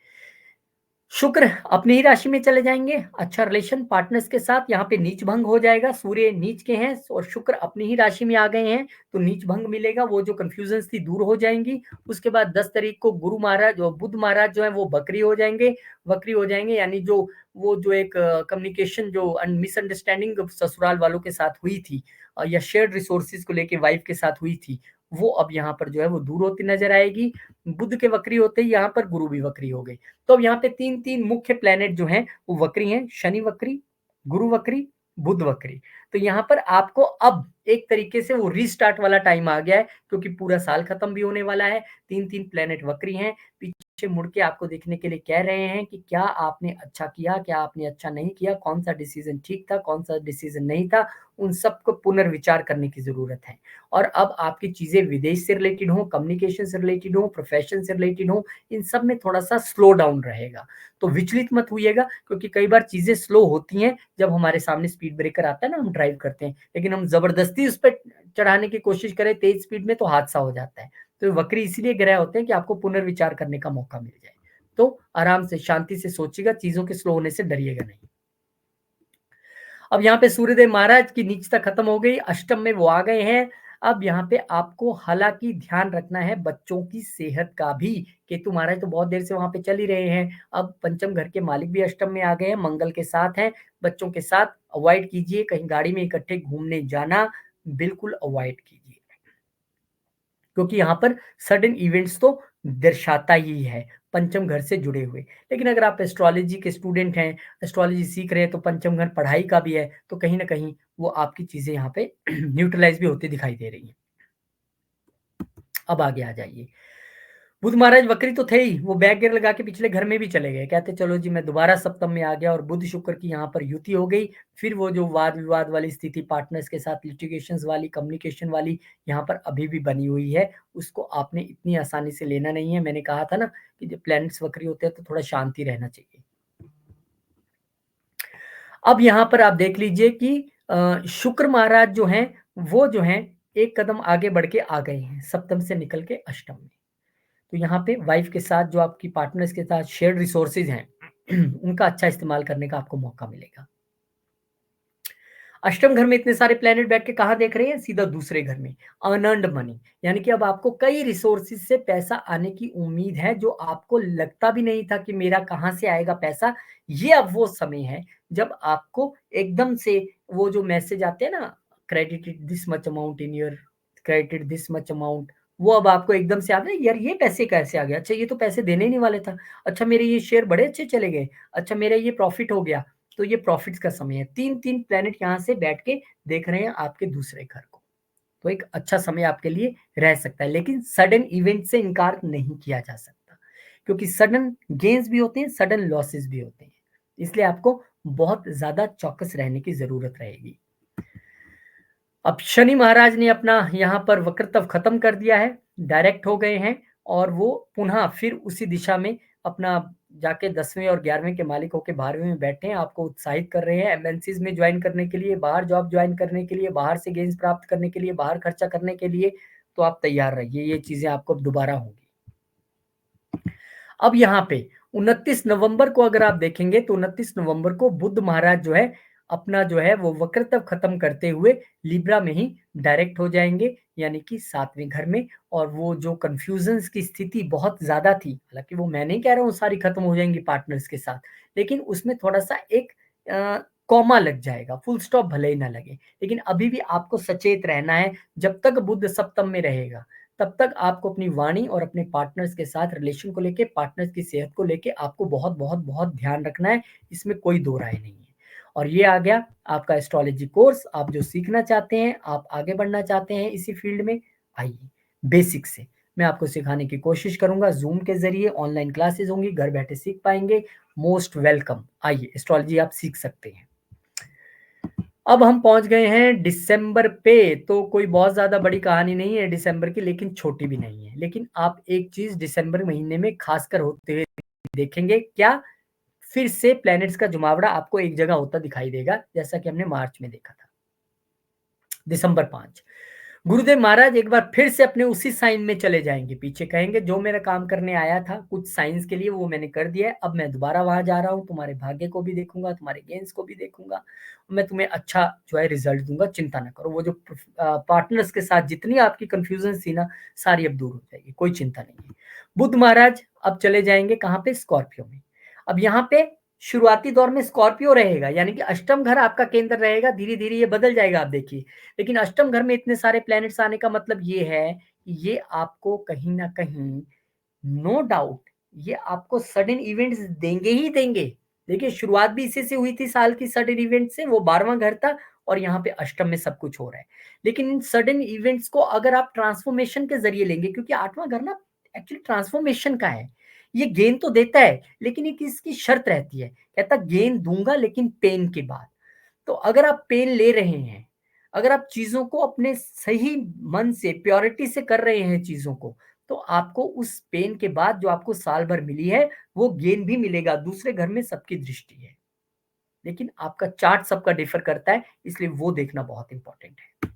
शुक्र अपनी ही राशि में चले जाएंगे, अच्छा रिलेशन पार्टनर्स के साथ, यहाँ पे नीच भंग हो जाएगा, सूर्य नीच के हैं और शुक्र अपनी ही राशि में आ गए हैं, तो नीच भंग मिलेगा, वो जो कंफ्यूजन थी दूर हो जाएंगी। उसके बाद 10 तारीख को गुरु महाराज और बुध महाराज जो है वो बकरी हो जाएंगे। बकरी हो जाएंगे यानी जो वो जो एक कम्युनिकेशन जो मिसअंडरस्टैंडिंग ससुराल वालों के साथ हुई थी, या शेयर्ड रिसोर्सेज को लेके वाइफ के साथ हुई थी, वो अब यहाँ पर जो है वो दूर होती नजर आएगी। बुध के वक्री होते ही यहाँ पर गुरु भी वक्री हो गई। तो अब यहाँ पे 3 मुख्य प्लेनेट जो हैं वो वक्री हैं, शनि वक्री, गुरु वक्री, बुध वक्री। तो यहाँ पर आपको अब एक तरीके से वो रीस्टार्ट वाला टाइम आ गया है, क्योंकि पूरा साल खत्म भी होने वाला है। 3 प्लेनेट वक्री हैं, पीछे मुड़ के आपको देखने के लिए कह रहे हैं कि क्या आपने अच्छा किया, क्या आपने अच्छा नहीं किया, कौन सा डिसीजन ठीक था, कौन सा डिसीजन नहीं था, उन सबको पुनर्विचार करने की जरूरत है। और अब आपकी चीजें विदेश से रिलेटेड हो, कम्युनिकेशन से रिलेटेड हो, प्रोफेशन से रिलेटेड हो, इन सब में थोड़ा सा स्लो डाउन रहेगा। तो विचलित मत होइएगा, क्योंकि कई बार चीजें स्लो होती हैं जब हमारे सामने स्पीड ब्रेकर आता है ना, हम ड्राइव करते हैं, लेकिन हम जबरदस्ती उस पर चढ़ाने की कोशिश करें तेज स्पीड में तो हादसा हो जाता है। तो वक्री इसीलिए ग्रह होते हैं कि आपको पुनर्विचार करने का मौका मिल जाए। तो आराम से शांति से सोचिएगा, चीजों के स्लो होने से डरिएगा नहीं। अब यहाँ पे सूर्यदेव महाराज की नीचता खत्म हो गई, अष्टम में वो आ गए हैं। अब यहाँ पे आपको हालांकि ध्यान रखना है बच्चों की सेहत का भी। केतु महाराज तो बहुत देर से वहां पे चल ही रहे हैं, अब पंचम घर के मालिक भी अष्टम में आ गए हैं, मंगल के साथ हैं। बच्चों के साथ अवॉइड कीजिए, कहीं गाड़ी में इकट्ठे घूमने जाना बिल्कुल अवॉइड कीजिए, क्योंकि यहाँ पर सडन इवेंट्स तो दर्शाता ही है पंचम घर से जुड़े हुए। लेकिन अगर आप एस्ट्रोलॉजी के स्टूडेंट हैं, एस्ट्रोलॉजी सीख रहे हैं, तो पंचम घर पढ़ाई का भी है, तो कहीं ना कहीं वो आपकी चीजें यहाँ पे न्यूट्रलाइज भी होती दिखाई दे रही है। अब आगे आ जाइए। बुध महाराज वक्री तो थे ही, वो बैक गियर लगा के पिछले घर में भी चले गए, कहते चलो जी मैं दोबारा सप्तम में आ गया, और बुध शुक्र की यहाँ पर युति हो गई। फिर वो जो वाद विवाद वाली स्थिति पार्टनर्स के साथ लिटिगेशन वाली, कम्युनिकेशन वाली यहाँ पर अभी भी बनी हुई है, उसको आपने इतनी आसानी से लेना नहीं है। मैंने कहा था ना कि जब प्लैनेट्स वक्री होते हैं तो थोड़ा शांति रहना चाहिए। अब यहाँ पर आप देख लीजिए कि शुक्र महाराज जो हैं वो जो हैं एक कदम आगे बढ़ के आ गए हैं, सप्तम से निकल के अष्टम में। तो यहाँ पे वाइफ के साथ जो आपकी पार्टनर्स के साथ शेयर्ड रिसोर्सेज हैं उनका अच्छा इस्तेमाल करने का आपको मौका मिलेगा। अष्टम घर में इतने सारे प्लेनेट बैठ के कहाँ देख रहे हैं, सीधा दूसरे घर में अर्नड मनी, यानी कि अब आपको कई रिसोर्सेज से पैसा आने की उम्मीद है, जो आपको लगता भी नहीं था कि मेरा कहाँ से आएगा पैसा। ये अब वो समय है जब आपको एकदम से वो जो मैसेज आते हैं ना, credited this much amount in your, credited this much amount, वो अब आपको एकदम से आता है, यार ये पैसे कैसे आ गया, अच्छा ये तो पैसे देने ही नहीं वाले था, अच्छा मेरे ये शेयर बड़े अच्छे चले गए, अच्छा मेरा ये प्रॉफिट हो गया। तो ये प्रॉफिट्स का समय है। 3 प्लेनेट यहाँ से बैठ के देख रहे हैं आपके दूसरे घर को, तो एक अच्छा समय आपके लिए रह सकता है, लेकिन सडन इवेंट से इनकार नहीं किया जा सकता। क्योंकि सडन गेन्स भी होते हैं, सडन लॉसेस भी होते हैं, इसलिए आपको बहुत ज्यादा चौकस रहने की जरूरत रहेगी। अब शनि महाराज ने अपना यहाँ पर वक्रतव खत्म कर दिया है, डायरेक्ट हो गए हैं और वो पुनः फिर उसी दिशा में अपना जाके 10वें और 11वें के मालिक होके 12वें में बैठे हैं, आपको उत्साहित कर रहे हैं एमएनसीज में ज्वाइन करने के लिए, बाहर जॉब ज्वाइन करने के लिए, बाहर से गेन्स प्राप्त करने के लिए, बाहर खर्चा करने के लिए। तो आप तैयार रहिए, ये चीजें आपको दोबारा होंगी। अब यहाँ पे 29 नवंबर को अगर आप देखेंगे तो 29 नवंबर को बुध महाराज जो है अपना जो है वो वक्रतव खत्म करते हुए लिब्रा में ही डायरेक्ट हो जाएंगे, यानी कि 7वें घर में। और वो जो कंफ्यूजन्स की स्थिति बहुत ज्यादा थी, हालांकि वो मैं नहीं कह रहा हूँ सारी खत्म हो जाएंगी पार्टनर्स के साथ, लेकिन उसमें थोड़ा सा एक कॉमा लग जाएगा, फुल स्टॉप भले ही ना लगे, लेकिन अभी भी आपको सचेत रहना है। जब तक बुध सप्तम में रहेगा तब तक आपको अपनी वाणी और अपने पार्टनर्स के साथ रिलेशन को लेके, पार्टनर्स की सेहत को लेके आपको बहुत बहुत बहुत ध्यान रखना है, इसमें कोई दो राय नहीं है। और ये आ गया आपका एस्ट्रोलॉजी कोर्स, आप जो सीखना चाहते हैं, आप आगे बढ़ना चाहते हैं इसी फील्ड में, आइए बेसिक से मैं आपको सिखाने की कोशिश करूंगा। जूम के जरिए ऑनलाइन क्लासेस होंगी, घर बैठे सीख पाएंगे, मोस्ट वेलकम। आइए एस्ट्रोलॉजी आप सीख सकते हैं। अब हम पहुंच गए हैं दिसंबर पे, तो कोई बहुत ज्यादा बड़ी कहानी नहीं है दिसंबर की, लेकिन छोटी भी नहीं है। लेकिन आप एक चीज दिसंबर महीने में खासकर होते हुए देखेंगे, क्या फिर से प्लैनेट्स का जुमावड़ा आपको एक जगह होता दिखाई देगा, जैसा कि हमने मार्च में देखा था। दिसंबर 5 गुरुदेव महाराज एक बार फिर से अपने उसी साइन में चले जाएंगे, पीछे कहेंगे जो मेरा काम करने आया था कुछ साइंस के लिए वो मैंने कर दिया है, अब मैं दोबारा वहां जा रहा हूँ, तुम्हारे भाग्य को भी देखूंगा, तुम्हारे गेंस को भी देखूंगा, मैं तुम्हें अच्छा जो है रिजल्ट दूंगा, चिंता ना करो। वो जो पार्टनर्स के साथ जितनी आपकी कंफ्यूजन थी ना, सारी अब दूर हो जाएगी, कोई चिंता नहीं है। बुध महाराज अब चले जाएंगे कहाँ पे, स्कॉर्पियो में। अब यहाँ पे शुरुआती दौर में स्कॉर्पियो रहेगा, यानी कि अष्टम घर आपका केंद्र रहेगा, धीरे धीरे ये बदल जाएगा आप देखिए। लेकिन अष्टम घर में इतने सारे प्लैनेट्स आने का मतलब ये है कि ये आपको कहीं ना कहीं, नो डाउट, ये आपको सडन इवेंट्स देंगे ही देंगे। देखिए शुरुआत भी इसी से हुई थी साल की, सडन इवेंट से, वो 12वां घर था और यहाँ पे अष्टम में सब कुछ हो रहा है। लेकिन इन सडन इवेंट्स को अगर आप ट्रांसफॉर्मेशन के जरिए लेंगे, क्योंकि 8वां घर ना एक्चुअली ट्रांसफॉर्मेशन का है, ये गेन तो देता है लेकिन एक इसकी शर्त रहती है, कहता गेन दूंगा लेकिन पेन के बाद। तो अगर आप पेन ले रहे हैं, अगर आप चीजों को अपने सही मन से, प्योरिटी से कर रहे हैं चीजों को, तो आपको उस पेन के बाद जो आपको साल भर मिली है वो गेन भी मिलेगा। दूसरे घर में सबकी दृष्टि है, लेकिन आपका चार्ट सबका डिफर करता है, इसलिए वो देखना बहुत इंपॉर्टेंट है।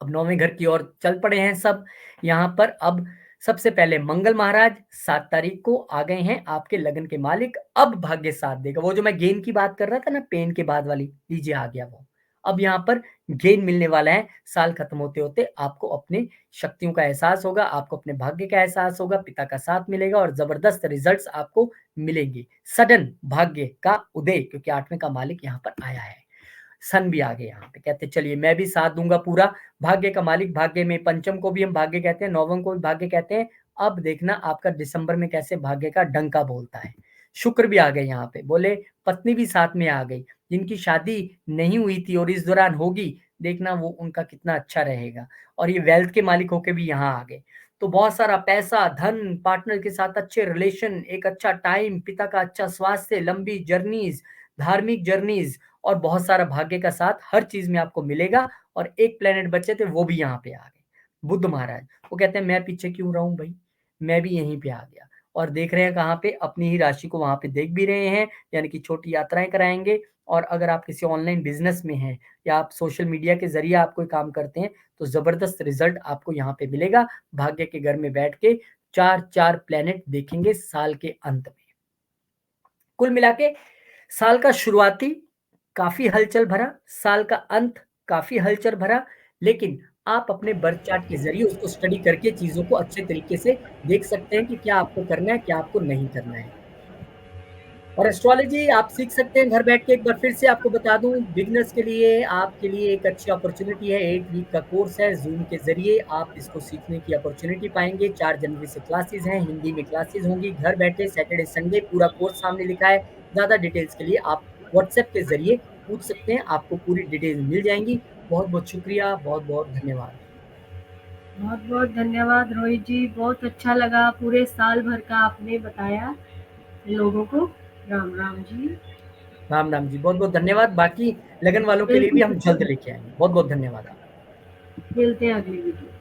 अब 9वें घर की ओर चल पड़े हैं सब यहाँ पर। अब सबसे पहले मंगल महाराज 7 तारीख को आ गए हैं आपके लगन के मालिक, अब भाग्य साथ देगा। वो जो मैं गेन की बात कर रहा था ना, पेन के बाद वाली, लीजिए आ गया वो। अब यहाँ पर गेन मिलने वाला है, साल खत्म होते होते आपको अपने शक्तियों का एहसास होगा, आपको अपने भाग्य का एहसास होगा, पिता का साथ मिलेगा और जबरदस्त रिजल्ट्स आपको मिलेंगे। सडन भाग्य का उदय, क्योंकि 8वें का मालिक यहाँ पर आया है, सन भी आ गए यहाँ पे, कहते चलिए मैं भी साथ दूंगा पूरा। भाग्य का मालिक, भाग्य में पंचम को भी हम भाग्य कहते हैं, नौवम को भी भाग्य कहते हैं। अब देखना आपका दिसंबर में कैसे भाग्य का डंका बोलता है। शुक्र भी आ गए यहाँ पे, बोले पत्नी भी साथ में आ गई, जिनकी शादी नहीं हुई थी और इस दौरान होगी, देखना वो उनका कितना अच्छा रहेगा। और ये वेल्थ के मालिक होके भी यहाँ आ गए, तो बहुत सारा पैसा, धन, पार्टनर के साथ अच्छे रिलेशन, एक अच्छा टाइम, पिता का अच्छा स्वास्थ्य, लंबी जर्नीज, धार्मिक जर्नीज और बहुत सारा भाग्य का साथ हर चीज में आपको मिलेगा। और एक प्लेनेट बचे थे वो भी यहाँ पे आ गए, बुध महाराज। वो कहते हैं मैं पीछे क्यों रहूं भाई, मैं भी यहीं पे आ गया। और देख रहे हैं कहाँ पे, अपनी ही राशि को वहां पे देख भी रहे हैं, यानी कि छोटी यात्राएं कराएंगे। और अगर आप किसी ऑनलाइन बिजनेस में हैं या आप सोशल मीडिया के जरिए आप कोई काम करते हैं, तो जबरदस्त रिजल्ट आपको यहाँ पे मिलेगा। भाग्य के घर में बैठ के 4 प्लेनेट देखेंगे साल के अंत में। कुल मिला के साल का शुरुआती काफी हलचल भरा, साल का अंत काफी हलचल भरा, लेकिन आप अपने बर्थ चार्ट के जरिए उसको स्टडी करके चीजों को अच्छे तरीके से देख सकते हैं कि क्या आपको करना है, क्या आपको नहीं करना है। और एस्ट्रोलॉजी आप सीख सकते हैं घर बैठ के। एक बार फिर से आपको बता दूं, बिगनर्स के लिए, आपके लिए एक अच्छी अपॉर्चुनिटी है, 8 वीक का कोर्स है, जूम के जरिए आप इसको सीखने की अपॉर्चुनिटी पाएंगे। 4 जनवरी से क्लासेस हैं, हिंदी में क्लासेस होंगी, घर बैठे सैटरडे संडे, पूरा कोर्स सामने लिखा है। ज्यादा डिटेल्स के लिए आप व्हाट्सएप के जरिए पूछ सकते हैं, आपको पूरी डिटेल मिल जाएंगी। बहुत बहुत शुक्रिया, बहुत बहुत धन्यवाद। बहुत-बहुत धन्यवाद रोहित जी, बहुत अच्छा लगा, पूरे साल भर का आपने बताया लोगों को। राम, राम जी। राम, राम जी। बहुत-बहुत धन्यवाद। बाकी लगन वालों के लिए भी बिल्कुल, हम जल्द बिल्कुल, लेके आएँगे। बहुत-बहुत धन्यवाद आपका। मिलते हैं अगली वीडियो।